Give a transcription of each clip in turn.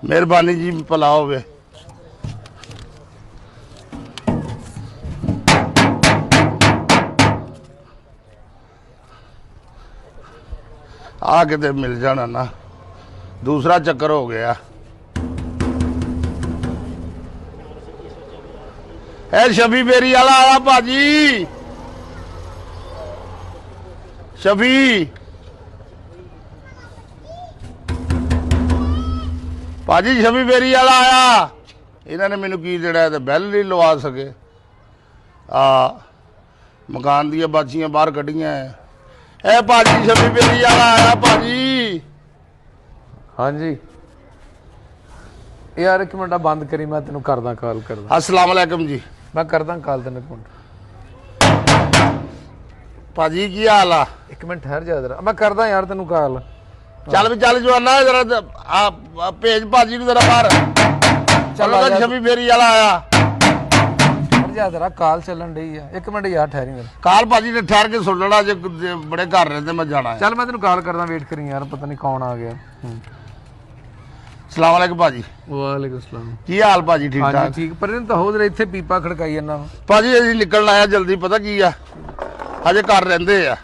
मेहरबानी जी, भला होवे। आ किते मिल जाना ना, दूसरा चक्कर हो गया। ए शफी बेरी वाला आया भाजी, शफी भाजी, शफी बेरी वाला आया। इन्होंने मैनू की देना है, बैल नहीं लवा सके। मकान दियां बाचियां बाहर कढ़ियां है। ए भाजी, शफी बेरी वाला आया भाजी। हाँ जी यार, एक मिनट बंद करी, मैं तेन करदा कॉल करदा। अस्सलाम वालेकुम जी। मैं करदा कॉल तेन एक मिनट। भाजी की हाल आ? एक मिनट ठहर जा जरा, मैं करदा यार तेन कॉल। चल भी चल जवाना, जरा भेज भाजी जरा बाहर। चलो शफी बेरी वाला आया। ठहर जा जरा, कॉल चलन रही है। एक मिनट यार ठहरी मेरा। काल भाजी ने ठहर के सुन लेना, जे बड़े घर रहते मैं जाना है। चल मैं तेन कॉल करदा, वेट करी यार, पता नहीं कौन आ गया। सलाम वालेकुम भाजी। वालेकुम सलाम। की हाल भाजी? ठीक हाँ ठाक? जी ठीक। पर इन तो हो जरा इत्थे पीपा खड़काई जाना भाजी। असीं निकलना आया जल्दी, पता की आ, अजे घर रहंदे आ।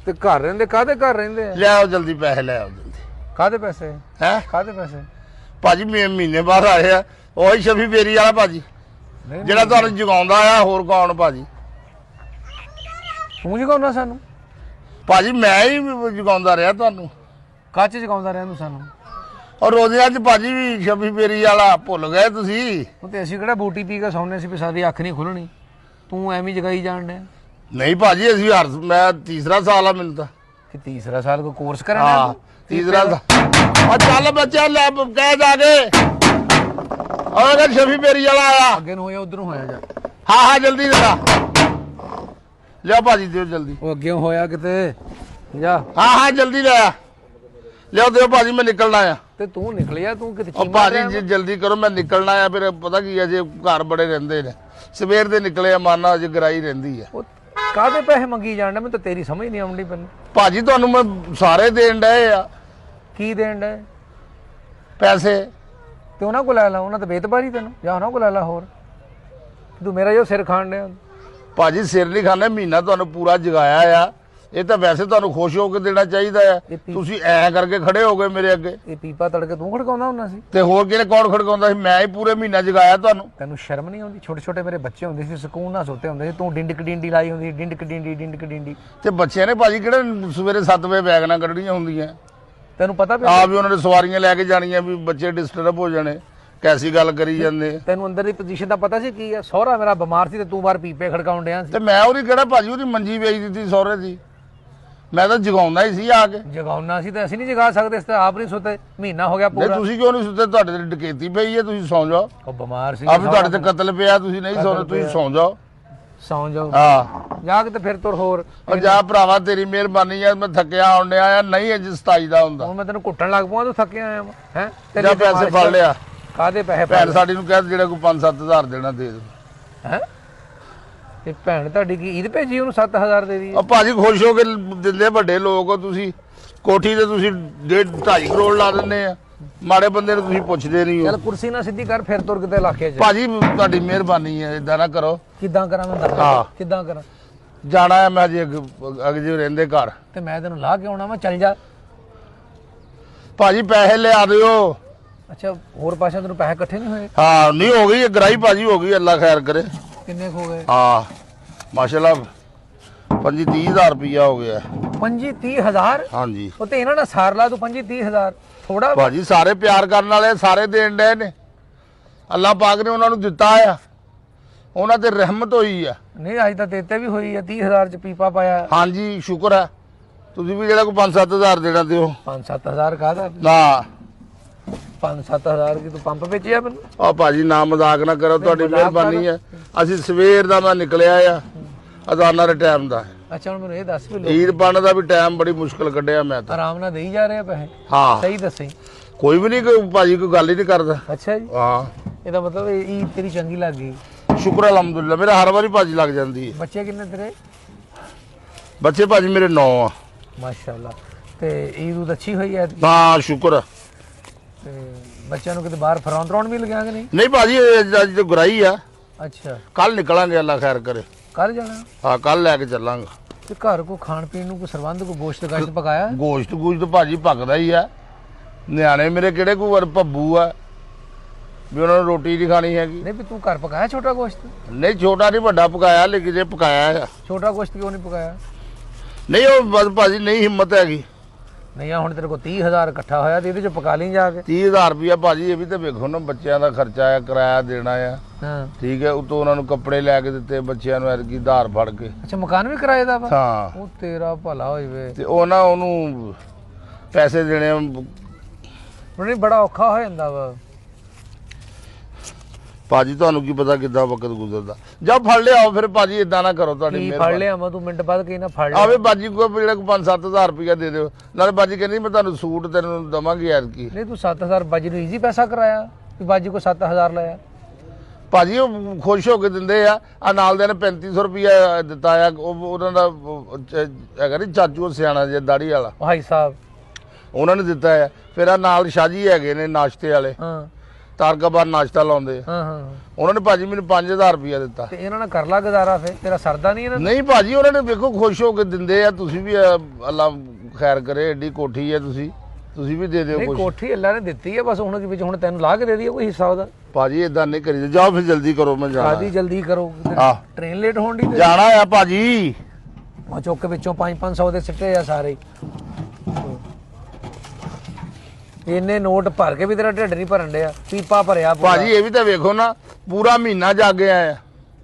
ते घर रहिंदे काहदे घर रहिंदे आ? ले आओ जल्दी पैसे, ले आओ जल्दी। काहदे पैसे है काहदे पैसे? भाजी महीने बाद आए आ। ਉਹੀ ਸ਼ਫੀ ਬੇਰੀ ਵਾਲਾ ਭਾਜੀ, ਜਿਹੜਾ ਤੁਹਾਨੂੰ ਜਗਾਉਂਦਾ ਆ। ਹੋਰ ਕੌਣ ਭਾਜੀ? ਤੂੰ ਜਗਾਉਣਾ ਸਾਨੂੰ? ਭਾਜੀ ਮੈਂ ਹੀ ਜਗਾਉਂਦਾ ਰਿਹਾ ਤੁਹਾਨੂੰ। ਕੱਚ ਜਗਾਉਂਦਾ ਰਿਹਾ ਤੂੰ ਸਾਨੂੰ? ਔਰ ਰੋਜ਼ਿਆਂ 'ਚ ਭਾਜੀ ਵੀ ਸ਼ਫੀ ਬੇਰੀ ਵਾਲਾ ਭੁੱਲ ਗਏ ਤੁਸੀਂ? ਉਹ ਤੇ ਅਸੀਂ ਕਿਹੜਾ ਬੂਟੀ ਪੀ ਕੇ ਸੌਂਨੇ ਸੀ ਵੀ ਸਾਡੀ ਅੱਖ ਨਹੀਂ ਖੁੱਲਣੀ? ਤੂੰ ਐਵੇਂ ਜਗਾਈ ਜਾਣ ਡਿਆ। ਨਹੀਂ ਭਾਜੀ, ਅਸੀਂ ਹਰ ਮੈਂ ਤੀਸਰਾ ਸਾਲ ਆ ਮੈਨੂੰ ਤਾਂ। ਕਿ ਤੀਸਰਾ ਸਾਲ ਕੋ ਕੋਰਸ ਕਰਨਾ? ਹਾਂ ਤੀਸਰਾ ਸਾਲ। ਆ ਚੱਲ ਬੱਚਾ, ਲੈ ਕਹਿ ਜਾ ਕੇ और शफी बेरी वाला आया। ਅੱਗੇ ਨੂੰ ਹੋਇਆ ਉਧਰੋਂ ਹੋਇਆ ਜਾ। हाँ हाँ जल्दी जरा लिया भाजी, दियो जल्दी। ਉਹ ਅੱਗੇ ਹੋਇਆ ਕਿਤੇ ਜਾ। हाँ हाँ जल्दी लाया, लिया दियो भाजी, मैं निकलना आया। ਤੇ ਤੂੰ ਨਿਕਲਿਆ, तू ਕਿਤੇ और भाजी जी जल्दी करो, मैं निकलना आया। फिर पता की है, जे घर बड़े रहंदे ने, सवेर दे निकले माना अजे गराई रहिंदी है। ਉਹ ਕਾਹਦੇ ਪੈਸੇ ਮੰਗੀ ਜਾਣ ਡਿਆ? ਮੈਨੂੰ ਤਾਂ ਤੇਰੀ ਸਮਝ ਨਹੀਂ ਆਉਂਦੀ ਪਹਿਲਾਂ। भाजी तुहानू मैं सारे देन डए आ ਕੀ ਦੇਣ ਡਿਆ? पैसे। ਤੇ ਉਹਨਾਂ ਕੋਲ ਲੈ ਲਾ, ਉਹਨਾਂ ਤਾਂ ਬੇਤਬਾਰੀ ਤੈਨੂੰ। ਜਾਂ ਉਹਨਾਂ ਕੋਲ ਲੈ ਲਾ। ਹੋਰ ਤੂੰ ਮੇਰਾ ਜੋ ਸਿਰ ਖਾਣ ਡਿਆ। भाजी सिर नहीं खाने, महीना तुहानू पूरा जगाया आ। ये तो वैसे तुहानू खुश हो के देना चाहिए है। तुसी ऐ करके खड़े हो गए मेरे अगे। ਇਹ ਪੀਪਾ ਤੜਕੇ ਤੂੰ ਖੜਕਾਉਂਦਾ ਹੁੰਦਾ ਸੀ? ते होर किहने कौन खड़काउंदा सी? मैं ही पूरे महीना जगाया तुहानू। ਤੈਨੂੰ ਸ਼ਰਮ ਨਹੀਂ ਆਉਂਦੀ? ਛੋਟੇ ਛੋਟੇ ਮੇਰੇ ਬੱਚੇ ਹੁੰਦੇ ਸੀ, ਸਕੂਨ ਨਾਲ ਸੋਤੇ ਹੁੰਦੇ ਸੀ, ਤੂੰ ਡਿੰਡਕ ਡਿੰਡੀ ਲਾਈ ਹੁੰਦੀ ਸੀ। ਡਿੰਡਕ ਡਿੰਡੀ ਡਿੰਡਕ ਡਿੰਡੀ। ਤੇ ਬੱਚਿਆਂ ਨੇ ਭਾਜੀ ਕਿਹੜੇ ਸਵੇਰੇ 7 ਵਜੇ ਬੈਗ ਨਾਲ ਕੱਢਣੀਆਂ ਹੁੰਦੀਆਂ? ਤੈਨੂੰ ਪਤਾ ਵੀ ਆ ਵੀ ਉਹਨਾਂ ਨੇ ਸਵਾਰੀਆਂ ਲੈ ਕੇ ਜਾਣੀਆਂ, ਵੀ ਬੱਚੇ ਡਿਸਟਰਬ ਹੋ ਜਾਣੇ। ਕੈਸੀ ਗੱਲ ਕਰੀ ਜਾਂਦੇ? ਤੈਨੂੰ ਅੰਦਰ ਦੀ ਪੋਜੀਸ਼ਨ ਦਾ ਪਤਾ ਸੀ ਕੀ ਹੈ? ਸਹੁਰਾ ਮੇਰਾ ਬਿਮਾਰ ਸੀ ਤੇ ਤੂੰ ਬਾਹਰ ਪੀਪੇ ਖੜਕਾਉਣ ਡਿਆ ਸੀ। ਤੇ ਮੈਂ ਉਹਦੀ ਕਿਹੜਾ ਭਾਜੀ, ਉਹਦੀ ਮੰਜੀ ਵੇਚ ਦਿੱਤੀ ਸਹੁਰੇ ਦੀ। ਮੈਂ ਤਾਂ ਜਗਾਉਂਦਾ ਹੀ ਸੀ ਆ ਕੇ। ਜਗਾਉਣਾ ਸੀ ਤਾਂ ਅਸੀਂ ਨਹੀਂ ਜਗਾ ਸਕਦੇ ਇਸ ਤੇ ਆਪ ਨਹੀਂ ਸੁੱਤੇ। ਮਹੀਨਾ ਹੋ ਗਿਆ ਨਹੀਂ ਪੂਰਾ। ਤੁਸੀਂ ਕਿਉਂ ਨਹੀਂ ਸੁੱਤੇ? ਤੁਹਾਡੇ ਤੇ ਡਕੈਤੀ ਪਈ ਹੈ, ਤੁਸੀਂ ਸੌਂ ਜਾਓ। ਉਹ ਬਿਮਾਰ ਸੀ। ਆ ਵੀ ਤੁਹਾਡੇ ਤੇ ਕਤਲ ਪਿਆ, ਤੁਸੀਂ ਨਹੀਂ ਸੌਂਦੇ, ਤੁਸੀਂ ਸੌਂ ਜਾਓ। ਸੌਂ ਜਾਓ। ਹਾਂ ਜਾ ਕੇ ਤੇ ਫਿਰ ਤੁਰ। ਹੋਰ ਔਰ ਜਾ ਭਰਾਵਾ, ਤੇਰੀ ਮਿਹਰਬਾਨੀ ਆ। ਮੈਂ ਥੱਕਿਆ ਆਉਣਿਆ ਆ, ਨਹੀਂ ਅੱਜ 27 ਦਾ ਹੁੰਦਾ। ਹੁਣ ਮੈਂ ਤੈਨੂੰ ਕੁੱਟਣ ਲੱਗ ਪਵਾਂ, ਤੂੰ ਥੱਕਿਆ ਆਇਆ ਵਾ ਹੈ? ਜਾ ਪੈਸੇ ਫੜ ਲਿਆ। ਕਾਹਦੇ ਪੈਸੇ? ਭੈਣ ਸਾਡੀ ਨੂੰ ਕਹਿ ਜਿਹੜਾ ਕੋਈ 5-7 ਹਜ਼ਾਰ ਦੇਣਾ ਦੇ ਦੇ। ਹੈ ਤੇ ਭੈਣ ਤੁਹਾਡੀ ਕੀ ਈਦ ਭੇਜੀ ਉਹਨੂੰ 7000 ਦੇ ਦੀ? ਆ ਭਾਜੀ ਖੁਸ਼ ਹੋ ਕੇ ਦਿੰਦੇ, ਵੱਡੇ ਲੋਕ ਹੋ ਤੁਸੀਂ। ਕੋਠੀ ਤੇ ਤੁਸੀਂ 1.5 ਕਰੋੜ ਲਾ ਦਿੰਦੇ ਆ, ਮਾੜੇ ਬੰਦੇ ਨੂੰ ਤੁਸੀਂ ਪੁੱਛਦੇ ਨਹੀਂ ਚੱਲ ਹੋ। ਕੁਰਸੀ ਨਾਲ ਸਿੱਧੀ ਕਰ, ਫਿਰ ਤੁਰ ਕਿਤੇ ਇਲਾਕੇ 'ਚ। ਭਾਜੀ ਤੁਹਾਡੀ ਮਿਹਰਬਾਨੀ ਹੈ, ਇਦਾਂ ਨਾ ਕਰੋ। ਕਿੱਦਾਂ ਕਰਾਂ ਮੈਂ ਦੱਸ? ਹਾਂ। ਕਿੱਦਾਂ ਕਰਾਂ? ਜਾਣਾ ਹੈ ਮੈਂ ਜੇ ਅੱਗੇ ਜੇ ਰਹਿੰਦੇ ਘਰ। ਤੇ ਮੈਂ ਤੈਨੂੰ ਲਾ ਕੇ ਆਉਣਾ ਵਾ, ਚੱਲ ਜਾ। ਭਾਜੀ ਪੈਸੇ ਲਿਆ ਦਿਓ। ਅੱਛਾ, ਹੋਰ ਪਾਸੇ ਤੈਨੂੰ ਪੈਸੇ ਇਕੱਠੇ ਨਹੀਂ ਹੋਏ? ਹਾਂ ਨਹੀਂ ਹੋ ਗਈ ਗਰਾਈ ਭਾਜੀ, ਹੋ ਗਈ, ਅੱਲਾ ਖੈਰ ਕਰੇ। ਕਿੰਨੇ ਹੋ ਗਏ? ਹਾਂ ਮਾਸ਼ਾਅੱਲਾ 25-30 ਹਜ਼ਾਰ ਰੁਪਇਆ ਹੋ ਗਿਆ। 25-30 ਹਾਂਜੀ। ਉਹ ਤੇ ਇਹਨਾਂ ਨਾਲ ਸਾਰ ਲਾ ਤੂੰ 25-30 ਥੋੜਾ। ਭਾਜੀ ਸਾਰੇ ਪਿਆਰ ਕਰਨ ਵਾਲੇ, ਸਾਰੇ ਦੇਣ ਡਏ ਨੇ। ਅੱਲਾ ਪਾਕ ਨੇ ਉਹਨਾਂ ਨੂੰ ਦਿੱਤਾ ਆ, ਉਹਨਾਂ ਤੇ ਰਹਿਮਤ ਹੋਈ ਆ। ਨਹੀਂ ਅੱਜ ਤਾਂ ਤੇਤੇ ਵੀ ਹੋਈ ਆ। 30,000 ਚ ਪੀਪਾ ਪਾਇਆ। ਹਾਂਜੀ ਸ਼ੁਕਰ ਹੈ। ਤੁਸੀਂ ਵੀ ਜਿਹੜਾ ਕੋਈ 5-7 ਹਜ਼ਾਰ ਦੇਣਾ ਦਿਓ। 5-7 ਕਾਹਦਾ? ਨਾ 5-7 ਕੀ ਤੂੰ ਪੰਪ ਵੇਚਿਆ ਮੈਨੂੰ? ਆ ਭਾਜੀ ਨਾ ਮਜ਼ਾਕ ਨਾ ਕਰੋ, ਤੁਹਾਡੀ ਮਿਹਰਬਾਨੀ ਹੈ। ਅਸੀਂ ਸਵੇਰ ਦਾ ਮੈਂ ਨਿਕਲਿਆ ਆ, ਅਜ਼ਾਨਾਂ ਦੇ ਟਾਈਮ ਦਾ। ਅੱਛਾ ਹੁਣ ਮੈਨੂੰ ਇਹ ਦੱਸ ਵੀ ਈਦ ਪਾਣ ਦਾ ਵੀ ਟਾਈਮ ਬੜੀ ਮੁਸ਼ਕਲ ਕੱਢਿਆ ਮੈਂ ਤਾਂ। ਆਰਾਮ ਨਾਲ ਦੇਈ ਜਾ ਰਹੇ ਆ ਪੈਸੇ? ਹਾਂ ਸਹੀ ਦੱਸੀ। ਕੋਈ ਵੀ ਨਹੀਂ, ਕੋਈ ਭਾਜੀ ਕੋਈ ਗੱਲ ਹੀ ਨਹੀਂ ਕਰਦਾ। ਅੱਛਾ ਜੀ, ਹਾਂ ਇਹਦਾ ਮਤਲਬ ਈਦ ਤੇਰੀ ਚੰਗੀ ਲੱਗ ਗਈ। ਸ਼ੁਕਰ ਅਲਹਮਦੁਲਿਲਾ, ਮੇਰਾ ਹਰ ਵਾਰੀ ਭਾਜੀ ਲੱਗ ਜਾਂਦੀ ਹੈ। ਬੱਚੇ ਕਿੰਨੇ ਤੇਰੇ? ਬੱਚੇ ਭਾਜੀ ਮੇਰੇ 9 ਆ। ਮਾਸ਼ਾਅੱਲਾ। ਤੇ ਈਦ ਉਦ ਅੱਛੀ ਹੋਈ ਹੈ? ਹਾਂ ਸ਼ੁਕਰ। ਤੇ ਬੱਚਿਆਂ ਨੂੰ ਕਿਤੇ ਬਾਹਰ ਫਰਾਉਣ ਤਰਾਉਣ ਵੀ ਲਗਿਆ ਕਿ ਨਹੀਂ? ਨਹੀਂ ਭਾਜੀ ਅੱਜ ਤੇ ਗੁਰਾਈ ਆ, ਅੱਛਾ ਕੱਲ ਨਿਕਲਾਂਗੇ ਅੱਲਾ ਖੈਰ ਕਰੇ। ਕੱਲ ਜਾਣਾ? ਹਾਂ ਕੱਲ ਲੈ ਕੇ ਚੱਲਾਂਗੇ। ਤੇ ਘਰ ਕੋ ਖਾਣ ਪੀਣ ਨੂੰ ਕੋਈ ਸਰਬੰਧ, ਕੋਈ ਗੋਸ਼ਤ ਗਾਸ਼ਤ ਪਕਾਇਆ? ਗੋਸ਼ਤ ਗੂਸ਼ਤ ਭਾਜੀ ਪੱਕਦਾ ਹੀ ਆ। ਨਿਆਣੇ ਮੇਰੇ ਕਿਹੜੇ ਕੋਈ ਭੱਬੂ ਆ ਵੀ ਉਹਨਾਂ ਨੂੰ ਰੋਟੀ ਨਹੀਂ ਖਾਣੀ ਹੈਗੀ। ਨਹੀਂ ਵੀ ਤੂੰ ਘਰ ਪਕਾਇਆ ਛੋਟਾ ਗੋਸ਼ਤ? ਨਹੀਂ ਛੋਟਾ ਨਹੀਂ ਵੱਡਾ ਪਕਾਇਆ, ਲੇਕਿਨ ਜੇ ਪਕਾਇਆ ਆ। ਛੋਟਾ ਗੋਸ਼ਤ ਕਿਉਂ ਨਹੀਂ ਪਕਾਇਆ? ਨਹੀਂ ਉਹ ਬਸ ਭਾਜੀ ਨਹੀਂ ਹਿੰਮਤ ਹੈਗੀ। ਨਹੀਂ ਆ ਹੁਣ ਤੇਰੇ ਕੋਲ 30,000 ਇਕੱਠਾ ਹੋਇਆ ਤੇ ਇਹਦੇ ਚ ਪਕਾ ਲਈ ਜਾ ਕੇ। 30,000 ਰੁਪਇਆ ਭਾਜੀ ਇਹ ਵੀ ਤਾਂ ਵੇਖੋ ਨਾ, ਬੱਚਿਆਂ ਦਾ ਖਰਚਾ ਆ, ਕਿਰਾਇਆ ਦੇਣਾ ਆ। ਹਾਂ ਠੀਕ ਹੈ, ਉਤੋਂ ਉਹਨਾਂ ਨੂੰ ਕੱਪੜੇ ਲੈ ਕੇ ਦਿੱਤੇ ਬੱਚਿਆਂ ਨੂੰ ਐਰਕੀ ਧਾਰ ਫੜ ਕੇ। ਅੱਛਾ ਮਕਾਨ ਵੀ ਕਿਰਾਏ ਦਾ ਵਾ? ਹਾਂ ਉਹ ਤੇਰਾ ਭਲਾ ਹੋਈ ਵੇ। ਤੇ ਉਹ ਨਾ ਉਹਨੂੰ ਪੈਸੇ ਦੇਣੇ ਨਹੀਂ ਬੜਾ ਔਖਾ ਹੋ ਜਾਂਦਾ ਵਾ ਭਾਜੀ। ਤੁਹਾਨੂੰ ਕੀ ਪਤਾ ਕਿੱਦਾਂ ਵਕਤ ਗੁਜ਼ਰਦਾ। ਜਾ ਫੜ ਲਿਆਓ ਫਿਰ ਭਾਜੀ, ਇਦਾਂ ਨਾ ਕਰੋ। ਤੁਹਾਡੀ ਕੀ ਫੜ ਲਿਆ ਮੈਂ? ਤੂੰ ਮਿੰਟ ਬਾਅਦ ਕੀ ਨਾ ਫੜ ਲਿਆ? ਆਵੇ ਬਾਜੀ ਕੋ ਜਿਹੜਾ 5-7 ਹਜ਼ਾਰ ਰੁਪਇਆ ਦੇ ਦਿਓ। ਨਾਲੇ ਬਾਜੀ ਕਹਿੰਦੀ ਮੈਂ ਤੁਹਾਨੂੰ ਸੂਟ ਤੈਨੂੰ ਦਵਾਂਗੀ ਯਾਰ ਕੀ। ਨਹੀਂ ਤੂੰ 7,000 ਬਾਜੀ ਨੂੰ ਈਜ਼ੀ ਪੈਸਾ ਕਰਾਇਆ ਵੀ ਬਾਜੀ ਕੋ 7,000 ਲਾਇਆ? ਭਾਜੀ ਉਹ ਖੁਸ਼ ਹੋ ਕੇ ਦਿੰਦੇ ਆ ਨਾਲ ਦੇ ਨੇ 3500 ਰੁਪਇਆ ਦਿੱਤਾ ਆ। ਉਹ ਉਹਨਾਂ ਦਾ ਹੈਗਾ ਨੀ ਚਾਚੂ ਸਿਆਣਾ ਜਿਹਾ ਦਾੜੀ ਵਾਲਾ, ਭਾਈ ਸਾਹਿਬ, ਉਹਨਾਂ ਨੇ ਦਿੱਤਾ ਆ। ਫਿਰ ਆ ਨਾਲ ਸ਼ਾਜੀ ਹੈਗੇ ਨੇ ਨਾਸ਼ਤੇ ਵਾਲੇ, ਹਾਂ ਤਾਰਕਾਬਾਰ ਨਾਸ਼ਤਾ ਲਾਉਂਦੇ ਆ। ਹਾਂ ਹਾਂ ਉਹਨਾਂ ਨੇ ਭਾਜੀ ਮੈਨੂੰ 5000 ਰੁਪਇਆ ਦਿੱਤਾ। ਤੇ ਇਹਨਾਂ ਨਾਲ ਕਰ ਲਾ ਗੁਜ਼ਾਰਾ, ਫਿਰ ਤੇਰਾ ਸਰਦਾ ਨਹੀਂ ਇਹਨਾਂ? ਨਹੀਂ ਭਾਜੀ ਉਹਨਾਂ ਨੇ ਵੇਖੋ ਖੁਸ਼ ਹੋ ਕੇ ਦਿੰਦੇ ਆ। ਤੁਸੀਂ ਵੀ ਅੱਲਾ ਖੈਰ ਕਰੇ, ਐਡੀ ਕੋਠੀ ਆ, ਤੁਸੀਂ ਵੀ ਦੇ ਦਿਓ ਨਹੀਂ ਕੁਛ। ਕੋਠੀ ਅੱਲਾ ਨੇ ਦਿੱਤੀ ਹੈ, ਬਸ ਹੁਣ ਵਿੱਚ ਹੁਣ ਤੈਨੂੰ ਲਾ ਕੇ ਦੇ ਦਈਏ ਕੋਈ ਹਿੱਸਾ ਉਹਦਾ? ਭਾਜੀ ਇਦਾਂ ਨਹੀਂ ਕਰੀ। ਜਾਓ ਫਿਰ ਜਲਦੀ ਕਰੋ, ਮੈਂ ਜਾਣਾ। ਆਦੀ ਜਲਦੀ ਕਰੋ, ਆਹ। ਟ੍ਰੇਨ ਲੇਟ ਹੋਣ ਦੀ। ਜਾਣਾ ਆ ਭਾਜੀ। ਉਹ ਚੁੱਕ ਵਿੱਚੋਂ 500 ਦੇ ਸਿੱਟੇ ਆ ਸਾਰੇ। ਇੰਨੇ ਨੋਟ ਭਰ ਕੇ ਵੀ ਤੇਰਾ ਢਿੱਡ ਨਹੀਂ ਭਰਨ ਡਿਆ, ਪੀਪਾ ਭਰਿਆ ਪੂਰਾ। ਭਾਜੀ ਇਹ ਵੀ ਤਾਂ ਵੇਖੋ ਨਾ, ਪੂਰਾ ਮਹੀਨਾ ਜਾਗੇ ਆਇਆ।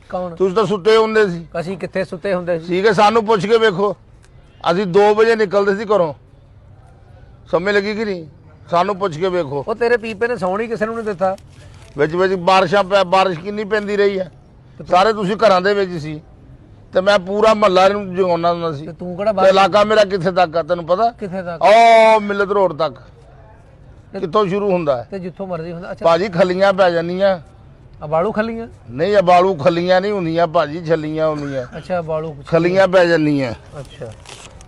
ਕੌਣ? ਤੁਸੀਂ ਤਾਂ ਸੁੱਤੇ ਹੁੰਦੇ ਸੀ। ਅਸੀਂ ਕਿੱਥੇ ਸੁੱਤੇ ਹੁੰਦੇ ਸੀ? ਠੀਕ ਹੈ, ਸਾਨੂੰ ਪੁੱਛ ਕੇ ਵੇਖੋ। ਅਸੀਂ 2 ਵਜੇ ਨਿਕਲਦੇ ਸੀ ਘਰੋਂ, ਸਮਝ ਲੱਗੀ ਕਿ ਨਹੀਂ? ਸਾਨੂੰ ਪੁੱਛ ਕੇ ਵੇਖੋ। ਉਹ ਤੇਰੇ ਪੀਪੇ ਨੇ ਸੌਣ ਹੀ ਕਿਸੇ ਨੂੰ ਨਹੀਂ ਦਿੱਤਾ। ਵਿੱਚ ਬਾਰਿਸ਼ ਕਿੰਨੀ ਪੈਂਦੀ ਰਹੀ ਹੈ। ਸਾਰੇ ਤੁਸੀਂ ਘਰਾਂ ਦੇ ਵਿੱਚ ਸੀ ਤੇ ਮੈਂ ਪੂਰਾ ਮਹੱਲਾ ਨੂੰ ਜਗਾਉਣਾ ਹੁੰਦਾ ਸੀ। ਤੇ ਤੂੰ ਕਿਹੜਾ ਤੇ ਇਲਾਕਾ ਮੇਰਾ ਕਿੱਥੇ ਤੱਕ ਆ ਤੈਨੂੰ ਪਤਾ? ਕਿੱਥੇ ਤੱਕ? ਓ ਮਿਲਤ ਰੋਡ ਤੱਕ। ਕਿੱਥੋਂ ਸ਼ੁਰੂ ਹੁੰਦਾ ਹੈ? ਤੇ ਜਿੱਥੋਂ ਮਰਜ਼ੀ ਹੁੰਦਾ। ਅੱਛਾ ਭਾਜੀ ਖੱਲੀਆਂ ਪੈ ਜਾਂਦੀਆਂ। ਬਾਲੂ ਖੱਲੀਆਂ? ਨਹੀਂ ਆ ਬਾਲੂ ਖੱਲੀਆਂ ਨਹੀਂ ਹੁੰਦੀਆਂ ਭਾਜੀ, ਛੱਲੀਆਂ ਹੁੰਦੀਆਂ। ਅੱਛਾ ਬਾਲੂ ਖੱਲੀਆਂ ਪੈ ਜਾਂਦੀਆਂ। ਅੱਛਾ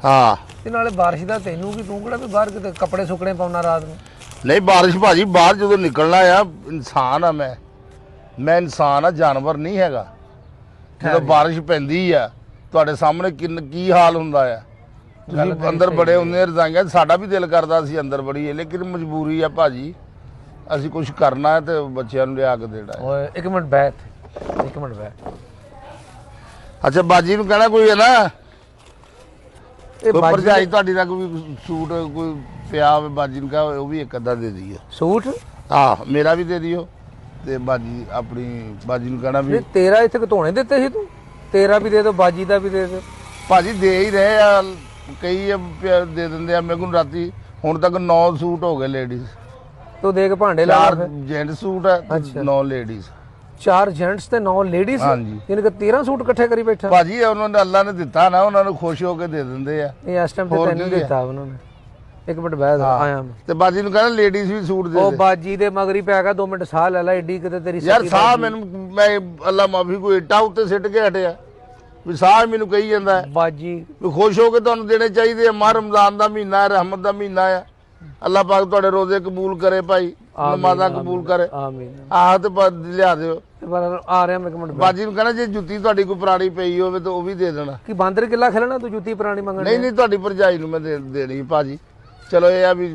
ਹਾਂ ਤੇ ਨਾਲੇ ਬਾਰਿਸ਼ ਦਾ ਤੈਨੂੰ ਕੀ, ਤੂੰ ਕਿਹੜਾ ਵੀ ਬਾਹਰ ਕਿਤੇ ਕੱਪੜੇ ਸੁੱਕਣੇ ਪਾਉਣਾ ਰਾਤ ਨੂੰ? ਨਹੀਂ ਬਾਰਿਸ਼ ਭਾਜੀ, ਬਾਹਰ ਜਦੋਂ ਨਿਕਲਣਾ ਆ, ਇਨਸਾਨ ਆ ਮੈਂ ਇਨਸਾਨ ਆ, ਜਾਨਵਰ ਨਹੀਂ ਹੈਗਾ। ਜਦੋਂ ਬਾਰਿਸ਼ ਪੈਂਦੀ ਆ ਤੁਹਾਡੇ ਸਾਹਮਣੇ ਕੀ ਹਾਲ ਹੁੰਦਾ ਆ। ਤੁਸੀਂ ਅੰਦਰ ਬੜੇ ਹੁੰਦੇ ਰਜ਼ਾਈਆਂ, ਸਾਡਾ ਵੀ ਦਿਲ ਕਰਦਾ ਸੀ ਅੰਦਰ ਬੜੀਏ, ਲੇਕਿਨ ਮਜਬੂਰੀ ਆ ਭਾਜੀ। ਅਸੀਂ ਕੁਝ ਕਰਨਾ ਹੈ ਤੇ ਬੱਚਿਆਂ ਨੂੰ ਲਿਆ ਕੇ ਦੇਣਾ ਹੈ। ਓਏ ਇੱਕ ਮਿੰਟ ਬੈਠ, ਇੱਕ ਮਿੰਟ ਬੈਠ। ਅੱਛਾ ਬਾਜੀ ਨੂੰ ਕਹਿਣਾ ਕੋਈ ਹੈ ਨਾ, ਇਹ ਕੋਈ ਬਾਜੀ ਭਰਜਾਈ ਤੁਹਾਡੀ ਦਾ ਕੋਈ ਸੂਟ ਕੋਈ ਪਿਆ ਹੋਵੇ, ਬਾਜੀ ਨੂੰ ਕਹਾਂ ਉਹ ਵੀ ਇੱਕ ਅੱਧਾ ਦੇ ਦਈਏ। ਸੂਟ? ਆਹ ਮੇਰਾ ਵੀ ਦੇ ਦਿਓ ਤੇ ਬਾਜੀ ਆਪਣੀ ਬਾਜੀ ਨੂੰ ਕਹਿਣਾ ਵੀ। ਨਹੀਂ ਤੇਰਾ ਇੱਥੇ ਘਤੋਣੇ ਦਿੱਤੇ ਸੀ ਤੂੰ? ਤੇਰਾ ਵੀ ਦੇ ਦੋ, ਬਾਜੀ ਦਾ ਵੀ ਦੇ ਦੇ। ਭਾਜੀ ਦੇ ਹੀ ਰਹੇ ਆ, ਕਈ ਦੇ ਦਿੰਦੇ ਆ। ਮੇਰੇ ਕੋਲ ਰਾਤੀ ਹੁਣ ਤੱਕ 9 ਸੂਟ ਹੋ ਗਏ ਲੇਡੀਜ਼। ਤੂੰ ਦੇਖ ਭਾਂਡੇ ਲਾ 4 ਜੈਂਟ ਸੂਟ ਹੈ, 9 ਲੇਡੀਜ਼। 4 ਜੈਂਟਸ ਤੇ 9 ਲੇਡੀਜ਼? ਹਾਂਜੀ। ਯਾਨੀ ਕਿ 13 ਸੂਟ ਇਕੱਠੇ ਕਰੀ ਬੈਠਾ? ਭਾਜੀ ਉਹਨਾਂ ਨੇ ਅੱਲਾ ਨੇ ਦਿੱਤਾ ਨਾ, ਉਹਨਾਂ ਨੂੰ ਖੁਸ਼ ਹੋ ਕੇ ਦੇ ਦਿੰਦੇ ਆ। ਇਹ ਇਸ ਟਾਈਮ ਤੇ ਤੈਨੂੰ ਦਿੱਤਾ ਉਹਨਾਂ ਨੇ। ਇੱਕ ਮਿੰਟ ਬੈਠ, ਆਇਆ ਮੈਂ। ਤੇ ਬਾਜੀ ਨੂੰ ਕਹਿੰਦਾ ਲੇਡੀਜ਼ ਵੀ ਸੂਟ ਦੇ ਉਹ ਦੇ। ਬਾਜੀ ਦੇ ਮਗਰੀ ਪੈ ਗਿਆ, 2 ਮਿੰਟ ਸਾਹ ਲੈ ਲੈ। ਏਡੀ ਕਿਤੇ ਤੇਰੀ ਯਾਰ ਸਾਹ ਮੈਨੂੰ, ਮੈਂ ਅੱਲਾ ਮਾਫੀ ਕੋਈ ਇੱਟਾਂ ਉੱਤੇ ਸਿੱਟ ਕੇ ਹਟਿਆ ਵੀ ਸਾਹ ਮੈਨੂੰ ਕਹੀ ਜਾਂਦਾ ਹੈ ਬਾਜੀ ਵੀ ਖੁਸ਼ ਹੋ ਕੇ ਤੁਹਾਨੂੰ ਦੇਣੇ ਚਾਹੀਦੇ ਆ। ਮਾਹ ਰਮਜ਼ਾਨ ਦਾ ਮਹੀਨਾ ਹੈ, ਰਹਿਮਤ ਦਾ ਮਹੀਨਾ ਆ। ਅੱਲਾ ਪਾਕ ਤੁਹਾਡੇ ਰੋਜ਼ੇ ਕਬੂਲ ਕਰੇ ਭਾਈ, ਨਮਾਜ਼ਾਂ ਕਬੂਲ ਕਰੇ। ਆਮੀਨ। ਆਹ ਤੇ ਲਿਆ ਦਿਓ। ਪਰ ਆ ਰਿਹਾ ਮੈਂ, ਇੱਕ ਮਿੰਟ। ਬਾਜੀ ਨੂੰ ਕਹਿਣਾ ਜੇ ਜੁੱਤੀ ਤੁਹਾਡੀ ਕੋਈ ਪੁਰਾਣੀ ਪਈ ਹੋਵੇ ਤਾਂ ਉਹ ਵੀ ਦੇ ਦੇਣਾ। ਕੀ ਬਾਂਦਰ ਕਿੱਲਾ ਖੇਲਣਾ ਤੂੰ ਜੁੱਤੀ ਪੁਰਾਣੀ ਮੰਗਣ? ਨਹੀਂ ਨਹੀਂ ਤੁਹਾਡੀ ਭਰਜਾਈ ਨੂੰ ਮੈਂ ਦੇਣੀ ਭਾਜੀ। ਚਲੋ ਇਹ ਆ ਵੀ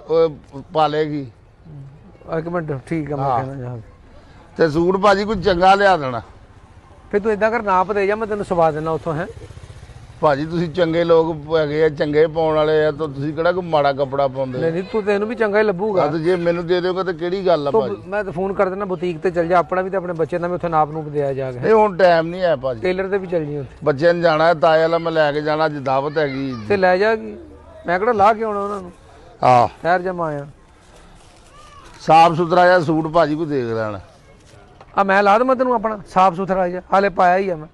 ਉਹ ਪਾਲੇਗੀ। ਇੱਕ ਮਿੰਟ ਠੀਕ ਆ, ਮੈਂ ਕਹਿਣਾ ਜਾ। ਤੇ ਸੂਟ ਭਾਜੀ ਕੋਈ ਚੰਗਾ ਲਿਆ ਦੇਣਾ। ਫਿਰ ਤੂੰ ਇਦਾਂ ਕਰ, ਨਾਪ ਦੇ ਜਾ, ਮੈਂ ਤੈਨੂੰ ਸਵਾ ਦੇਣਾ ਉੱਥੋਂ। ਹੈ ਭਾਜੀ ਤੁਸੀਂ ਚੰਗੇ ਲੋਕ ਹੈਗੇ ਆ, ਚੰਗੇ ਪਾਉਣ ਵਾਲੇ ਆ, ਤਾਂ ਤੁਸੀਂ ਕਿਹੜਾ ਕੋਈ ਮਾੜਾ ਕੱਪੜਾ ਪਾਉਂਦੇ? ਨਹੀਂ ਤੂੰ, ਤੈਨੂੰ ਵੀ ਚੰਗਾ ਹੀ ਲੱਭੂਗਾ। ਤੇ ਜੇ ਮੈਨੂੰ ਦੇ ਦਿਓਗੇ ਤਾਂ ਕਿਹੜੀ ਗੱਲ ਆ ਭਾਜੀ? ਮੈਂ ਤਾਂ ਫੋਨ ਕਰ ਦੇਣਾ, ਬੁਟੀਕ ਤੇ ਚੱਲ ਜਾ ਆਪਣਾ ਵੀ ਤੇ ਆਪਣੇ ਬੱਚੇ ਦਾ ਵੀ, ਉੱਥੇ ਨਾਪ ਨੂਪ ਦਿਆ ਜਾ ਕੇ। ਨਹੀਂ ਹੁਣ ਟਾਈਮ ਨਹੀਂ ਹੈ ਭਾਜੀ। ਟੇਲਰ ਤੇ ਵੀ ਚੱਲ ਜੀ ਉੱਥੇ। ਬੱਚਿਆਂ ਨੇ ਜਾਣਾ ਹੈ, ਤਾਏ ਵਾਲਾ ਮੈਂ ਲੈ ਕੇ ਜਾਣਾ, ਅੱਜ ਦਾਵਤ ਹੈਗੀ। ਤੇ ਲੈ ਜਾਗੀ, ਮੈਂ ਕਿਹੜਾ ਲਾ ਕੇ ਆਉਣਾ ਉਹਨਾਂ ਨੂੰ। ਹਾਂ ਠਹਿਰ ਜਾ, ਮੈਂ ਆਇਆ। ਸਾਫ ਸੁਥਰਾ ਜਿਹਾ ਸੂਟ ਭਾਜੀ ਕੋਈ ਦੇਖ ਲੈਣਾ। ਆ ਮੈਂ ਲਾ ਦਵਾਂ ਤੈਨੂੰ ਆਪਣਾ ਸਾਫ ਸੁਥਰਾ ਜਿਹਾ, ਹਾਲੇ ਪਾਇਆ ਹੀ ਆ ਮੈਂ।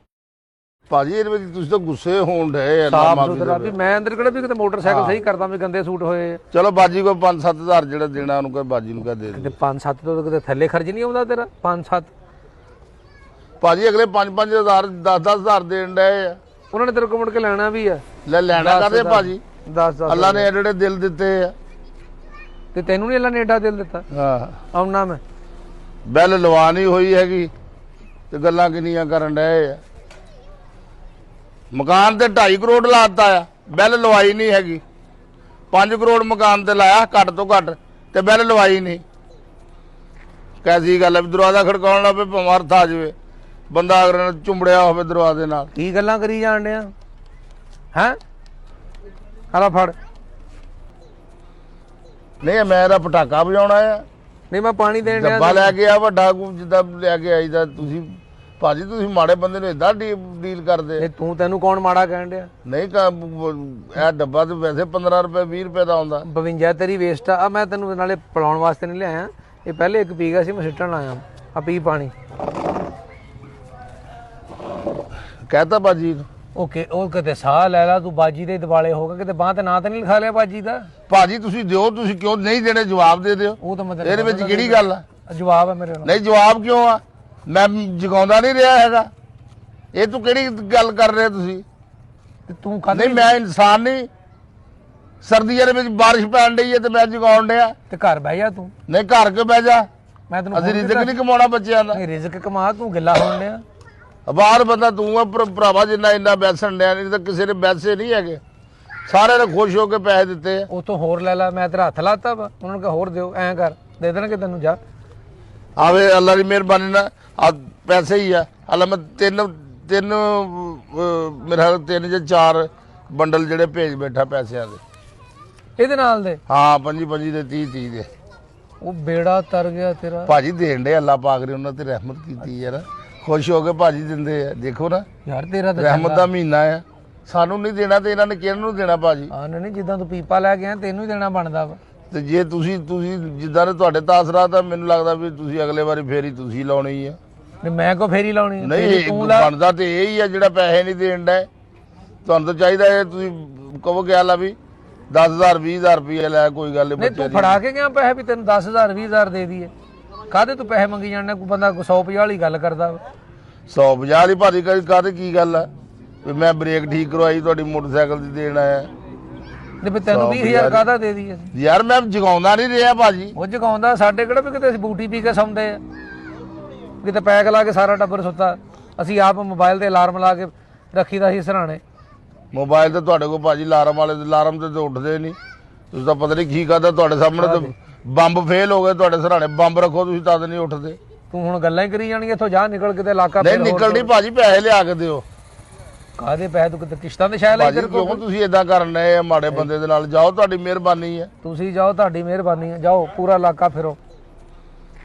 ਭਾਜੀ ਇਹਦੇ ਵਿੱਚ ਤੁਸੀਂ ਤਾਂ ਗੁੱਸੇ ਹੋਣ ਢਏ। ਸਾਫ ਸੁਥਰਾ ਵੀ ਮੈਂ ਅੰਦਰ ਕਿਹੜਾ ਵੀ ਕਿਤੇ ਮੋਟਰਸਾਈਕਲ ਸਹੀ ਕਰਦਾ ਵੀ ਗੰਦੇ ਸੂਟ ਹੋਏ। ਚਲੋ ਬਾਜੀ ਕੋਈ 5-7 ਹਜ਼ਾਰ ਜਿਹੜਾ ਦੇਣਾ ਉਹਨੂੰ ਕਹੇ, ਬਾਜੀ ਨੂੰ ਕਹੇ ਦੇ ਦੇ। ਤੇ 5-7 ਤੋਂ ਕਿਤੇ ਥੱਲੇ ਖਰਚ ਨਹੀਂ ਆਉਂਦਾ ਤੇਰਾ? 5-7 ਭਾਜੀ ਅਗਲੇ 5-5 ਹਜ਼ਾਰ 10-10 ਹਜ਼ਾਰ ਦੇਣ ਡਏ ਆ। ਉਹਨਾਂ ਨੇ ਤੇਰੇ ਕੋਲ ਮੁੜ ਕੇ ਲੈਣਾ ਵੀ ਆ। ਲੈ ਲੈਣਾ ਕਰਦੇ ਭਾਜੀ, 10 ਅੱਲਾ ਨੇ ਐਡੇ ਦਿਲ ਦਿੱਤੇ ਆ। ਤੇ ਤੈਨੂੰ ਨਹੀਂ ਅੱਲਾ ਨੇ ਏਡਾ ਦਿਲ ਦਿੱਤਾ? ਹਾਂ ਆਉਣਾ ਮੈਂ ਬਿੱਲ ਲਵਾ ਨਹੀਂ ਹੋਈ ਹੈਗੀ ਤੇ ਗੱਲਾਂ ਕਿੰਨੀਆਂ ਕਰਨ ਡਏ ਆ। ਮਕਾਨ ਤੇ 2.5 ਕਰੋੜ ਲਾਤਾ ਆ, ਬਿੱਲ ਲਵਾਈ ਨਹੀਂ ਹੈਗੀ। 5 ਕਰੋੜ ਮਕਾਨ ਤੇ ਲਾਇਆ ਘੱਟ ਤੋਂ ਘੱਟ, ਤੇ ਬਿੱਲ ਲਵਾਈ ਨਹੀਂ। ਕੈਸੀ ਗੱਲ ਹੈ ਵੀ ਦਰਵਾਜ਼ਾ ਖੜਕਾਉਣ ਲੱਗ ਪਏ, ਭਾਵੇਂ ਅਰਥ ਆ ਜਾਵੇ, ਬੰਦਾ ਅਗਰ ਨਾਲ ਚੁੰਬੜਿਆ ਹੋਵੇ ਦਰਵਾਜ਼ੇ ਨਾਲ। ਕੀ ਗੱਲਾਂ ਕਰੀ ਜਾਣ ਡਿਆ ਹੈ? ਹਾਲਾ ਫੜ। ਨਹੀਂ ਮੈਂ ਇਹਦਾ ਪਟਾਕਾ ਵਜਾਉਣਾ ਆ, ਨਹੀਂ ਮੈਂ ਪਾਣੀ ਦੇਣ ਡਿਆ। ਡੱਬਾ ਲੈ ਕੇ ਆ ਵੱਡਾ ਜਿੱਦਾਂ ਲੈ ਕੇ ਆਈਦਾ। ਤੁਸੀਂ ਭਾਜੀ ਤੁਸੀਂ ਮਾੜੇ ਬੰਦੇ ਨੂੰ ਇਦਾਂ ਡੀਲ ਕਰਦੇ। ਇਹ ਤੈਨੂੰ ਕੌਣ ਮਾੜਾ ਕਹਿਣ ਡਿਆ? ਨਹੀਂ ਇਹ ਡੱਬਾ ਤਾਂ ਵੈਸੇ 15 ਰੁਪਏ 20 ਰੁਪਏ ਦਾ ਆਉਂਦਾ। 52 ਤੇਰੀ ਵੇਸਟ ਆ। ਮੈਂ ਤੈਨੂੰ ਨਾਲੇ ਪਿਲਾਉਣ ਵਾਸਤੇ ਨਹੀਂ ਲਿਆਇਆ, ਇਹ ਪਹਿਲੇ ਇੱਕ ਪੀ ਗਿਆ ਸੀ, ਮੈਂ ਸਿੱਟਣ ਆਇਆ। ਆ ਪੀ ਪਾਣੀ। ਕਹਿਤਾ ਬਾਜੀ ਨੂੰ। ਓਕੇ ਉਹ ਕਿਤੇ ਸਾਹ ਲੈ ਲਾ, ਤੂੰ ਬਾਜੀ ਦੇ ਦਿਵਾਲੇ ਹੋ ਗਿਆ, ਕਿਤੇ ਬਾਂਹ ਤੇ ਨਾਂ ਤਾਂ ਨਹੀਂ ਲਿਖਾ ਲਿਆ ਬਾਜੀ ਦਾ? ਭਾਜੀ ਤੁਸੀਂ ਦਿਓ, ਤੁਸੀਂ ਕਿਉਂ ਨਹੀਂ ਦੇਣੇ? ਜਵਾਬ ਦੇ ਦਿਓ। ਉਹ ਤਾਂ ਮੈਂ ਇਹਦੇ ਵਿੱਚ ਕਿਹੜੀ ਗੱਲ ਆ? ਜਵਾਬ ਹੈ ਮੇਰੇ ਨਾਲ। ਨਹੀਂ ਜਵਾਬ ਕਿਉਂ ਆ? ਮੈਂ ਜਗਾਉਂਦਾ ਨਹੀਂ ਰਿਹਾ ਹੈਗਾ। ਇਹ ਤੂੰ ਕਿਹੜੀ ਗੱਲ ਕਰ ਰਹੇ ਤੁਸੀਂ? ਤੇ ਤੂੰ ਕਦ ਨਹੀਂ ਮੈਂ ਇਨਸਾਨ ਨਹੀਂ। ਸਰਦੀਆਂ ਦੇ ਵਿੱਚ ਬਾਰਿਸ਼ ਪੈਣ ਡਈ ਹੈ ਤੇ ਮੈਂ ਜਗਾਉਣ ਡਿਆ। ਤੇ ਘਰ ਬਹਿ ਜਾ ਤੂੰ। ਨਹੀਂ ਘਰ ਕੇ ਬਹਿ ਜਾ, ਮੈਂ ਤੈਨੂੰ ਅਸੀਂ ਰਿਜ਼ਕ ਨਹੀਂ ਕਮਾਉਣਾ ਬੱਚਿਆਂ ਦਾ। ਨਹੀਂ ਰਿਜ਼ਕ ਕਮਾ, ਤੂੰ ਗਿੱਲਾ ਹੋਣ ਡਿਆ। ਬਾਹਰ ਬੰਦਾ ਤੂੰ ਆ ਭਰਾਵਾ, ਜਿੰਨਾ ਇੰਨਾ ਬੈਸਣ ਡਿਆ, ਨਹੀਂ ਤਾਂ ਕਿਸੇ ਨੇ ਬੈਸੇ ਨਹੀਂ ਹੈਗੇ। ਸਾਰਿਆਂ ਨੇ ਖੁਸ਼ ਹੋ ਕੇ ਪੈਸੇ ਦਿੱਤੇ ਆ। ਉਤੋਂ ਹੋਰ ਲੈ ਲੈ, ਮੈਂ ਤੇਰਾ ਹੱਥ ਲਾਤਾ ਵਾ, ਉਹਨਾਂ ਨੂੰ ਕਹ ਹੋਰ ਦਿਓ, ਐਂ ਕਰ ਦੇ ਦੇਣਗੇ ਤੈਨੂੰ। ਜਾ ਆਵੇ ਅੱਲਾ ਦੀ ਮਿਹਰਬਾਨੀ ਨਾਲ ਆ ਪੈਸੇ ਹੀ ਆ। ਹਾਲਾ ਮੈਂ ਤਿੰਨ ਮੇਰਾ 3 ਜਾਂ 4 ਬੰਡਲ ਜਿਹੜੇ ਭੇਜ ਬੈਠਾ ਪੈਸਿਆਂ ਦੇ। ਇਹਦੇ ਨਾਲ ਦੇ ਹਾਂ 25 ਦੇ 30 ਦੇ। ਉਹ ਬੇੜਾ ਤਰ ਗਿਆ ਤੇਰਾ। ਭਾਜੀ ਦੇਣ ਦੇ ਅੱਲਾ ਪਾਕ ਨੇ ਉਹਨਾਂ ਤੇ ਰਹਿਮਤ ਕੀਤੀ ਯਾਰ। ਖੁਸ਼ ਹੋ ਕੇ ਭਾਜੀ ਦਿੰਦੇ ਆ। ਦੇਖੋ ਨਾ ਯਾਰ ਤੇਰਾ ਤਾਂ ਰਹਿਮਤ ਦਾ ਮਹੀਨਾ ਆ। ਸਾਨੂੰ ਨਹੀਂ ਦੇਣਾ ਤੇ ਇਹਨਾਂ ਨੇ ਕਿਹਨੂੰ ਨੂੰ ਦੇਣਾ ਭਾਜੀ? ਹਾਂ ਨਹੀਂ ਜਿੱਦਾਂ ਤੂੰ ਪੀਪਾ ਲੈ ਕੇ ਆ ਤੈਨੂੰ ਹੀ ਦੇਣਾ ਬਣਦਾ ਵਾ। ਤੇ ਜੇ ਤੁਸੀਂ ਜਿੱਦਾਂ ਦੇ ਤੁਹਾਡੇ ਤਾਸਰਾ ਤਾਂ ਮੈਨੂੰ ਲੱਗਦਾ ਵੀ ਤੁਸੀਂ ਅਗਲੇ ਵਾਰੀ ਫੇਰੀ ਤੁਸੀਂ ਲਾਉਣੀ ਆ। ਨਹੀਂ ਮੈਂ ਕੋ ਫੇਰੀ ਲਾਉਣੀ? ਨਹੀਂ ਤੂੰ ਲਾ। ਬਣਦਾ ਤੇ ਇਹ ਹੀ ਆ ਜਿਹੜਾ ਪੈਸੇ ਨਹੀਂ ਦੇਣ ਦਾ। ਤੁਹਾਨੂੰ ਤਾਂ ਚਾਹੀਦਾ ਹੈ ਤੁਸੀਂ ਕਹੋ ਕਿ ਆਲਾ ਵੀ 10,000 20,000 ਰੁਪਏ ਲੈ, ਕੋਈ ਗੱਲ ਨਹੀਂ ਤੂੰ ਫੜਾ ਕੇ ਗਿਆ ਪੈਸੇ ਵੀ ਤੈਨੂੰ 10,000 20,000 ਦੇ ਦਈਏ? ਕਾਹਦੇ ਤੂੰ ਪੈਸੇ ਮੰਗੀ ਜਾਣਾ? ਕੋਈ ਬੰਦਾ 150 ਵਾਲੀ ਗੱਲ ਕਰਦਾ ਵਾ। 150 ਦੀ ਭਾਜੀ ਕਾਹਦੇ ਕੀ ਗੱਲ ਆ ਵੀ ਮੈਂ ਬ੍ਰੇਕ ਠੀਕ ਕਰਵਾਈ ਤੁਹਾਡੀ ਮੋਟਰਸਾਈਕਲ ਦੀ ਦੇਣ ਆਇਆ। ਤੇ ਵੀ ਤੈਨੂੰ 20,000 ਕਾਹਦਾ ਦੇ ਦਈਏ? ਯਾਰ ਮੈਂ ਜਗਾਉਂਦਾ ਨਹੀਂ ਰਿਹਾ ਭਾਜੀ। ਉਹ ਜਗਾਉਂਦਾ ਸਾਡੇ ਕਿਹੜਾ ਵੀ ਕਿਤੇ ਅਸੀਂ ਬੂਟੀ ਪੀ ਕੇ ਸੌਂਦੇ ਆ, ਕਿਤੇ ਪੈਕ ਲਾ ਕੇ ਸਾਰਾ ਟੱਬਰ ਸੁੱਤਾ। ਅਸੀਂ ਆਪ ਮੋਬਾਈਲ ਤੇ ਅਲਾਰਮ ਲਾ ਕੇ ਰੱਖੀਦਾ ਸੀ ਸਰਾਣੇ। ਮੋਬਾਈਲ ਤੇ ਤੁਹਾਡੇ ਕੋਲ ਭਾਜੀ ਅਲਾਰਮ ਵਾਲੇ ਅਲਾਰਮ ਤੇ ਉੱਠਦੇ ਨਹੀਂ। ਤੁਸੀਂ ਤਾਂ ਪਤਾ ਨਹੀਂ ਕੀ ਕਰਦਾ ਤੁਹਾਡੇ ਸਾਹਮਣੇ ਤੇ ਬੰਬ ਫੇਲ ਹੋ ਗਏ ਤੁਹਾਡੇ ਸਰਾਣੇ। ਬੰਬ ਰੱਖੋ ਤੁਸੀਂ ਤਦ ਨਹੀਂ ਉੱਠਦੇ। ਤੂੰ ਹੁਣ ਗੱਲਾਂ ਹੀ ਕਰੀ ਜਾਣੀਆਂ, ਇੱਥੋਂ ਜਾ ਨਿਕਲ ਕਿਤੇ ਇਲਾਕਾ। ਨਹੀਂ ਨਿਕਲਣੀ ਭਾਜੀ, ਪੈਸੇ ਲਿਆ ਕੇ ਦਿਓ। ਕਾਹਦੇ ਪੈਸੇ? ਤੂੰ ਕਿਤੇ ਕਿਸ਼ਤਾਂ ਤੇ ਸ਼ਾਇਦ ਭਾਜੀ ਕਿਉਂ ਤੁਸੀਂ ਇਦਾਂ ਕਰਨ ਡਏ ਆ ਮਾੜੇ ਬੰਦੇ ਦੇ ਨਾਲ? ਜਾਓ ਤੁਹਾਡੀ ਮਿਹਰਬਾਨੀ ਹੈ। ਤੁਸੀਂ ਜਾਓ, ਤੁਹਾਡੀ ਮਿਹਰਬਾਨੀ ਹੈ। ਜਾਓ ਪੂਰਾ ਇਲਾਕਾ ਫਿਰੋ।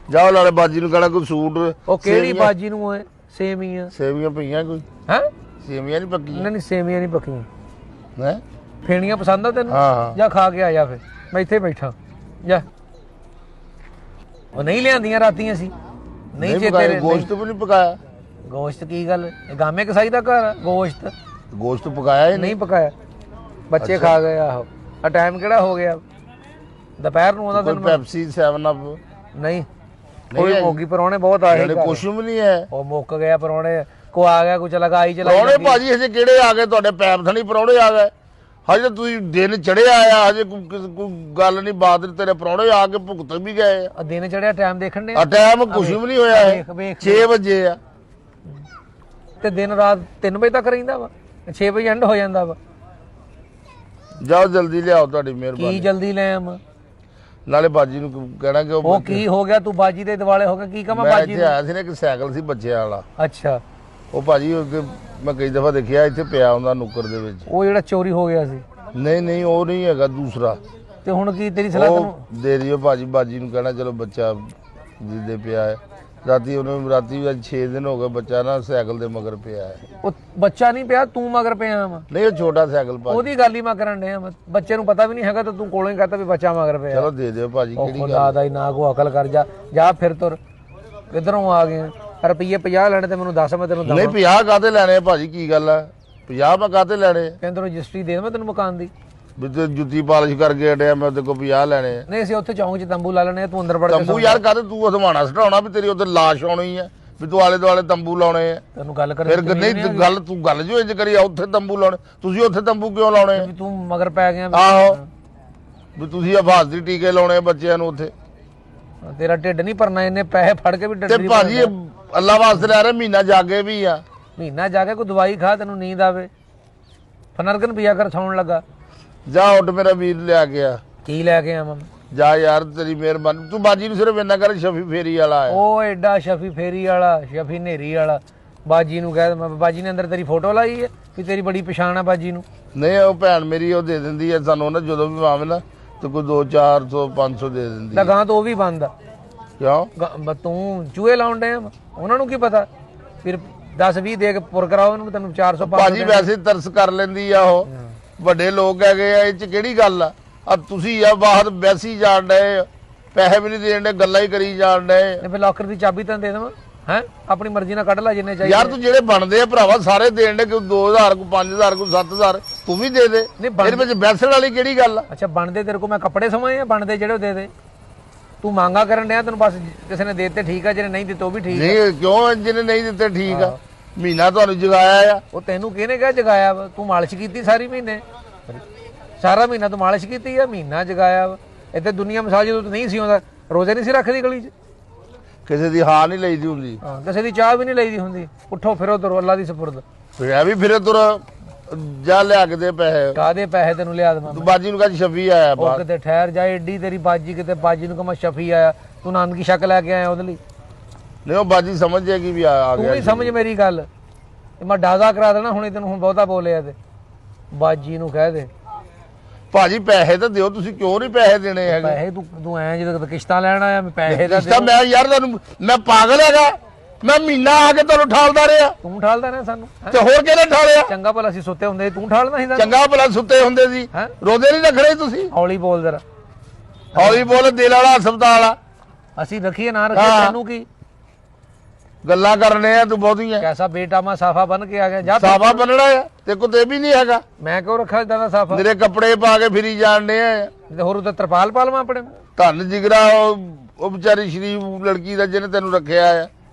ਜਾਓ ਨਾਲੇ ਬਾਜੀ ਨੂੰ ਕਹਿਣਾ ਕੋਈ ਸੂਟ। ਉਹ ਕਿਹੜੀ ਬਾਜੀ ਨੂੰ ਓਏ? ਸੇਮੀਆਂ ਸੇਵੀਆਂ ਪਈਆਂ ਕੋਈ? ਹੈ? ਸੇਵੀਆਂ ਨਹੀਂ ਪੱਕੀਆਂ? ਨਹੀਂ ਸੇਮੀਆਂ ਨਹੀਂ ਪੱਕੀਆਂ। ਹੈ ਫੇਣੀਆਂ ਪਸੰਦ ਆ ਤੈਨੂੰ? ਹਾਂ ਜਾ ਖਾ ਕੇ ਆ ਜਾ, ਫਿਰ ਮੈਂ ਇੱਥੇ ਬੈਠਾ। ਜਾ ਉਹ ਨਹੀਂ ਲਿਆਂਦੀਆਂ ਰਾਤੀਆਂ ਸੀ। ਨਹੀਂ ਜੇ ਤੇਰੇ ਗੋਸ਼ਤ ਵੀ ਨਹੀਂ ਪਕਾਇਆ? ਗੋਸ਼ਤ ਕੀ ਗੱਲ? ਇਹ ਗਾਮੇ ਕਸਾਈ ਦਾ ਘਰ ਆ। ਗੋਸ਼ਤ ਪਕਾਇਆ ਹੀ ਨਹੀਂ ਪਕਾਇਆ, ਬੱਚੇ ਖਾ ਗਏ। ਆਹੋ ਆ ਟਾਈਮ ਕਿਹੜਾ ਹੋ ਗਿਆ? ਦੁਪਹਿਰ ਨੂੰ ਆਉਂਦਾ ਤੈਨੂੰ। ਪੈਪਸੀ 7 ਅਪ ਨਹੀਂ ਕੋਈ ਮੋਗੀ ਪਰੌਣੇ ਬਹੁਤ ਆਏ। ਕੁਛ ਵੀ ਨਹੀਂ ਹੈ। ਉਹ ਮੁੱਕ ਗਿਆ ਪਰੌਣੇ। ਕੋ ਆ ਗਿਆ ਕੁਛ ਲਗਾਈ ਚਲਾ। ਪਰੌਣੇ ਭਾਜੀ ਹਜੇ ਕਿਹੜੇ ਆ ਗਏ ਤੁਹਾਡੇ? ਪੈਪ ਥਣੀ ਪਰੌਣੇ ਆ ਗਏ ਹਜੇ? ਤੁਸੀਂ ਦਿਨ ਚੜਿਆ ਆ ਹਜੇ ਕੋਈ ਗੱਲ ਨਹੀਂ ਬਾਤ। ਤੇਰੇ ਪਰੌਣੇ ਆ ਕੇ ਭੁਗਤ ਵੀ ਗਏ ਆ। ਦਿਨ ਚੜਿਆ ਟਾਈਮ ਦੇਖਣ ਦੇ। ਟਾਈਮ ਕੁਛ ਵੀ ਨਹੀਂ ਹੋਇਆ ਹੈ। 6 ਵਜੇ ਆ ਤੇ ਦਿਨ ਰਾਤ 3 ਵਜੇ ਤੱਕ ਰਹਿੰਦਾ ਵਾ। 6 ਵਜੇ ਐਂਡ ਹੋ ਜਾਂਦਾ ਵਾ। ਜਾਓ ਜਲਦੀ ਲਿਆਓ, ਤੁਹਾਡੀ ਮਿਹਰਬਾਨੀ। ਕੀ ਜਲਦੀ ਲੈ ਆਵਾਂ? ਨਾਲੇ ਬਾਜੀ ਨੂੰ ਕਹਿਣਾ ਕਿ ਉਹ ਕੀ ਹੋ ਗਿਆ? ਤੂੰ ਬਾਜੀ ਦੇ ਦਿਵਾਲੇ ਹੋ ਗਿਆ? ਕੀ ਕਹਾਂ ਬਾਜੀ ਨੂੰ? ਆਇਆ ਸੀ ਨਾ ਇੱਕ ਸਾਈਕਲ ਸੀ ਬੱਚਿਆਂ ਵਾਲਾ। ਅੱਛਾ ਉਹ ਭਾਜੀ ਮੈਂ ਕਈ ਦਫਾ ਦੇਖਿਆ ਇੱਥੇ ਪਿਆ ਹੁੰਦਾ ਨੁੱਕਰ ਦੇ ਵਿੱਚ। ਉਹ ਜਿਹੜਾ ਚੋਰੀ ਹੋ ਗਿਆ ਸੀ? ਨਹੀਂ ਉਹ ਨਹੀਂ ਹੈਗਾ, ਦੂਸਰਾ। ਤੇ ਹੁਣ ਕੀ ਤੇਰੀ ਸਲਾਹ? ਤੈਨੂੰ ਦੇ ਦਿਓ ਭਾਜੀ। ਬਾਜੀ ਨੂੰ ਕਹਿਣਾ ਚਲੋ ਬੱਚਾ ਜਿੱਦੇ ਪਿਆ ਹੈ। ਰਾਤੀ 6 ਦਿਨ ਹੋ ਗਏ ਬੱਚਾ ਨਾ ਸਾਈਕਲ ਦੇ ਮਗਰ ਪਿਆ ਹੈ। ਉਹ ਬੱਚਾ ਨਹੀਂ ਪਿਆ, ਤੂੰ ਮਗਰ ਪਿਆ ਵਾ। ਨਹੀਂ ਉਹ ਛੋਟਾ ਸਾਈਕਲ ਭਾਜੀ। ਉਹਦੀ ਗੱਲ ਹੀ ਮੈਂ ਕਰਨ ਡਿਆ। ਬੱਚੇ ਨੂੰ ਪਤਾ ਵੀ ਨਹੀਂ ਹੈਗਾ ਤੇ ਤੂੰ ਕੋਲੋਂ ਹੀ ਕਹਤਾ ਵੀ ਬੱਚਾ ਮਗਰ ਪਿਆ। ਚਲੋ ਦੇ ਦਿਓ ਭਾਜੀ। ਕਿਹੜੀ ਗੱਲ? ਖੁਦਾ ਦਾ ਹੀ ਨਾ ਕੋ ਅਕਲ ਕਰ। ਜਾ ਫਿਰ ਤੁਰ। ਕਿੱਧਰੋਂ ਆ ਗਏ? ਰੁਪਈਏ 50 ਲੈਣੇ ਤੇ ਮੈਨੂੰ ਦੱਸ, ਮੈਂ ਤੈਨੂੰ ਦਵਾਂ। ਨਹੀਂ 50 ਕਾਹਦੇ ਲੈਣੇ ਭਾਜੀ? ਕੀ ਗੱਲ ਆ? 50 ਮੈਂ ਕਾਹਦੇ ਲੈਣੇ? ਕਹਿੰਦੇ ਰਜਿਸਟਰੀ ਦੇ ਮੈਂ ਤੈਨੂੰ ਮਕਾਨ ਦੀ। ਵੀ ਤੇ ਜੁੱਤੀ ਪਾਲਿਸ਼ ਕਰਕੇ ਹਟਿਆ ਮੈਂ ਤੇ ਕੋ 50 ਲੈਣੇ ਆ। ਨਹੀਂ ਅਸੀਂ ਉੱਥੇ ਚੌਂਕ 'ਚ ਤੰਬੂ ਲਾ ਲੈਣੇ ਆ, ਤੂੰ ਅੰਦਰ ਵੜ ਕੇ ਤੰਬੂ ਯਾਰ ਕਾਹਦੇ? ਤੂੰ ਹਦਵਾਣਾ ਸਟਾਉਣਾ ਵੀ ਤੇਰੀ ਉੱਥੇ ਲਾਸ਼ ਆਉਣੀ ਆ ਵੀ ਤੂੰ ਆਲੇ ਦੁਆਲੇ ਤੰਬੂ ਲਾਉਣੇ ਆ। ਤੈਨੂੰ ਗੱਲ ਕਰ ਫਿਰ ਨਹੀਂ ਗੱਲ ਜੋ ਇੰਜ ਕਰੀ ਆ ਉੱਥੇ ਤੰਬੂ ਲਾਉਣੇ। ਤੁਸੀਂ ਉੱਥੇ ਤੰਬੂ ਕਿਉਂ ਲਾਉਣੇ? ਤੂੰ ਮਗਰ ਪੈ ਗਿਆ। ਆਹੋ ਵੀ ਤੁਸੀਂ ਆਵਾਜ਼ ਦੀ ਟੀਕੇ ਲਾਉਣੇ ਆ ਬੱਚਿਆਂ ਨੂੰ ਉੱਥੇ। ਤੇਰਾ ਢਿੱਡ ਨਹੀਂ ਭਰਨਾ, ਇੰਨੇ ਪੈਸੇ ਫੜ ਕੇ ਵੀ ਢਿੱਡ ਤੇ ਨਹੀਂ ਭਾਜੀ ਭਰਨਾ। ਅੱਲਾ ਵਾਸਤੇ ਲੈ ਰਹੇ, ਮਹੀਨਾ ਜਾਗੇ ਵੀ ਆ। ਮਹੀਨਾ ਜਾ ਕੇ ਕੋਈ ਦਵਾਈ ਖਾ, ਤੈਨੂੰ ਨੀਂਦ ਆਵੇ, ਫਨਰਗਨ ਪੀਆ ਕਰ ਸੌਣ ਲੱਗਾ। ਜਾ ਉੱਠ ਮੇਰਾ ਵੀਰ, ਲਿਆ ਗਿਆ। ਕੀ ਲੈ ਕੇ ਆਵਾਂ? ਜਾ ਯਾਰ, ਤੇਰੀ ਮਿਹਰਬਾਨੀ। ਤੂੰ ਬਾਜੀ ਨੂੰ ਸਿਰਫ ਇੰਨਾ ਕਰ, ਸ਼ਫੀ ਫੇਰੀ ਵਾਲਾ ਹੈ। ਉਹ ਐਡਾ ਸ਼ਫੀ ਫੇਰੀ ਵਾਲਾ, ਸ਼ਫੀ ਨੇਰੀ ਵਾਲਾ। ਬਾਜੀ ਨੂੰ ਕਹਿ, ਮੈਂ ਬਾਜੀ ਨੇ ਅੰਦਰ ਤੇਰੀ ਫੋਟੋ ਲਾਈ ਹੈ ਵੀ ਤੇਰੀ ਬੜੀ ਪਛਾਣ ਆ ਬਾਜੀ ਨੂੰ। ਨਹੀਂ, ਉਹ ਭੈਣ ਮੇਰੀ ਉਹ ਦੇ ਦਿੰਦੀ ਹੈ ਸਾਨੂੰ ਨਾ, ਜਦੋਂ ਵੀ ਆਵੇ ਨਾ ਤੇ ਕੋਈ 200-400 500 ਦੇ ਦਿੰਦੀ ਹੈ। ਗਾਂ ਤੋਂ ਉਹ ਵੀ ਬੰਦ ਆ। ਕਿਉਂ? ਤੂੰ ਚੂਹੇ ਲਾਉਣ ਡਿਆ ਵਾ, ਉਹਨਾਂ ਨੂੰ ਕੀ ਪਤਾ। ਫਿਰ 10-20 ਦੇ ਕੇ ਪੁਰ ਕਰਾਓ ਉਹਨੂੰ, ਤੈਨੂੰ 400 ਭਾਜੀ ਵੈਸੇ ਤਰਸ ਕਰ ਲੈਂਦੀ ਆ ਉਹ, ਵੱਡੇ ਲੋਕ ਹੈਗੇ ਆ, ਇਹ ਚ ਕਿਹੜੀ ਗੱਲ ਆ। ਆ ਤੁਸੀਂ ਆ ਬਾਹਰ ਵੈਸੀ ਜਾਣ ਡਏ, ਪੈਸੇ ਵੀ ਨਹੀਂ ਦੇਣ ਡੇ, ਗੱਲਾਂ ਹੀ ਕਰੀ ਜਾਣ ਡਏ। ਫਿਰ ਲੋਕਰ ਦੀ ਚਾਬੀ ਤਾਂ ਦੇ ਦੇਵਾਂ ਹੈ, ਆਪਣੀ ਮਰਜ਼ੀ ਨਾਲ ਕੱਢ ਲੈ ਜਿੰਨੇ ਚਾਹੀਦੇ। ਯਾਰ ਤੂੰ ਜਿਹੜੇ ਬਣਦੇ ਆ ਭਰਾਵਾ ਸਾਰੇ ਦੇਣ ਡੇ, ਕੋਈ 2000 ਕੋਈ 5000 ਕੋਈ 7000 ਤੂੰ ਵੀ ਦੇ ਦੇ। ਇਹਦੇ ਵਿੱਚ ਬੈਸਣ ਵਾਲੀ ਕਿਹੜੀ ਗੱਲ ਆ। ਅੱਛਾ ਬਣਦੇ ਤੇਰੇ ਕੋਲ ਮੈਂ ਕੱਪੜੇ ਸਮਾਏ ਆ, ਬਣਦੇ ਜਿਹੜੇ ਉਹ ਦੇ ਦੇ। ਤੂੰ ਮੰਗਾ ਕਰਨ ਡਿਆ, ਤੈਨੂੰ ਬਸ ਕਿਸੇ ਨੇ ਦੇ ਦਿੱਤੇ ਠੀਕ ਆ, ਜਿਹਨੇ ਨਹੀਂ ਦਿੱਤੇ ਉਹ ਵੀ ਠੀਕ ਆ। ਨਹੀਂ ਕਿਉਂ, ਜਿਹਨੇ ਨਹੀਂ ਦਿੱਤੇ ਠੀਕ ਆ। ਮਹੀਨਾ ਤੁਹਾਨੂੰ ਜਗਾਇਆ ਆ। ਉਹ ਤੈਨੂੰ ਕਿਹਨੇ ਕਿਹਾ ਜਗਾਇਆ ਵਾ? ਤੂੰ ਮਾਲਿਸ਼ ਕੀਤੀ ਸਾਰੀ ਮਹੀਨੇ, ਸਾਰਾ ਮਹੀਨਾ ਤੂੰ ਮਾਲਿਸ਼ ਕੀਤੀ ਆ, ਮਹੀਨਾ ਜਗਾਇਆ ਵਾ। ਇੱਥੇ ਦੁਨੀਆ ਮਿਸਾਲ ਜਦੋਂ ਤੂੰ ਨਹੀਂ ਸੀ ਆਉਂਦਾ, ਰੋਜ਼ੇ ਨਹੀਂ ਸੀ ਰੱਖਦੀ ਗਲੀ 'ਚ। ਕਿਸੇ ਦੀ ਹਾਰ ਨਹੀਂ ਲਈਦੀ ਹੁੰਦੀ। ਹਾਂ, ਕਿਸੇ ਦੀ ਚਾਹ ਵੀ ਨਹੀਂ ਲਈਦੀ ਹੁੰਦੀ। ਉੱਠੋ ਫਿਰੋ ਤੁਰੋ ਅੱਲਾ ਦੀ ਸਪੁਰਦ। ਫਿਰ ਵੀ ਫਿਰੇ ਤੁਰ, ਜਾ ਲਿਆ ਕੇ ਦੇ ਪੈਸੇ। ਕਾਹਦੇ ਪੈਸੇ ਤੈਨੂੰ ਲਿਆ ਦੇਵਾਂ? ਤੂੰ ਬਾਜੀ ਨੂੰ ਕਹ ਸ਼ਫੀ ਆਇਆ ਉਹ ਬਾਹਰ। ਕਿਤੇ ਠਹਿਰ ਜਾ, ਏਡੀ ਤੇਰੀ ਬਾਜੀ, ਕਿਤੇ ਬਾਜੀ ਨੂੰ ਕਹਾਂ ਸ਼ਫੀ ਆਇਆ, ਤੂੰ ਨਾਨ ਕੀ ਸ਼ੱਕ ਲੈ ਕੇ ਆਇਆ ਉਹਦੇ ਲਈ? ਨਹੀਂ ਉਹ ਬਾਜੀ ਸਮਝ ਜਾਏਗੀ ਵੀ ਆ ਤੂੰ ਗਿਆ। ਨਹੀਂ ਸਮਝ ਮੇਰੀ ਗੱਲ, ਮੈਂ ਡਾਜ਼ਾ ਕਰਾ ਦੇਣਾ ਹੁਣੇ ਤੈਨੂੰ। ਹੁਣ ਬਹੁਤਾ ਬੋਲਿਆ ਤੇ ਬਾਜੀ ਨੂੰ ਕਹਿ ਦੇ ਭਾਜੀ ਪੈਸੇ ਤਾਂ ਦਿਓ, ਤੁਸੀਂ ਕਿਉਂ ਨਹੀਂ ਪੈਸੇ ਦੇਣੇ ਹੈਗੇ? ਪੈਸੇ ਤੂੰ ਐ ਜਦੋਂ ਕਿਸ਼ਤਾਂ ਲੈਣ ਆਇਆ, ਮੈਂ ਪੈਸੇ ਦਾ ਕਿਸ਼ਤਾਂ ਮੈਂ ਯਾਰ ਤੁਹਾਨੂੰ, ਮੈਂ ਪਾਗਲ ਹੈਗਾ? ਮੈਂ ਮਹੀਨਾ ਆ ਕੇ ਤੁਹਾਨੂੰ ਠਾਲਦਾ ਰਿਹਾ। ਤੂੰ ਠਾਲਦਾ ਰਿਹਾ ਸਾਨੂੰ, ਤੇ ਹੋਰ ਕਿਹਨੇ ਠਾਲਿਆ? ਚੰਗਾ ਭਲਾ ਅਸੀਂ ਸੁੱਤੇ ਹੁੰਦੇ, ਤੂੰ ਠਾਲਦਾ ਸੀ ਸਾਨੂੰ। ਚੰਗਾ ਭਲਾ ਸੁੱਤੇ ਹੁੰਦੇ ਸੀ, ਹੈਂ? ਰੋਜ਼ੇ ਨਹੀਂ ਰੱਖਣੇ ਤੁਸੀਂ। ਹੌਲੀ ਬੋਲ ਜਰਾ, ਹੌਲੀ ਬੋਲ, ਦਿਲ ਵਾਲਾ ਹਸਪਤਾਲ ਆ। ਅਸੀਂ ਰੱਖੀਏ ਨਾ ਰੱਖੀਏ ਤੈਨੂੰ ਕੀ? ਗੱਲਾਂ ਕਰਨੇ ਆ ਤੂੰ ਬਹੁਤੀਆਂ। ਕੈਸਾ ਬੇਟਾ ਮੈਂ ਸਾਫਾ ਬਣ ਕੇ ਆ ਗਿਆ। ਜਾ ਸਾਫਾ ਬੰਨਣਾ ਆ, ਤੇ ਕੋ ਤੇ ਵੀ ਨਹੀਂ ਹੈਗਾ। ਮੈਂ ਕਿਉਂ ਰੱਖਾ ਇਦਾਂ ਦਾ ਸਾਫਾ? ਮੇਰੇ ਕੱਪੜੇ ਪਾ ਕੇ ਫਿਰੀ ਜਾਣਦੇ ਆ। ਤੇ ਹੋਰ ਉੱਤੇ ਤਰਪਾਲ ਪਾ ਲਵਾਂ ਆਪਣੇ ਨੂੰ? ਧੰਨ ਜਿਗਰਾ ਉਹ ਵਿਚਾਰੀ ਸ਼ਰੀਫ ਲੜਕੀ ਦਾ ਜਿਹਨੇ ਤੈਨੂੰ ਰੱਖਿਆ ਆ।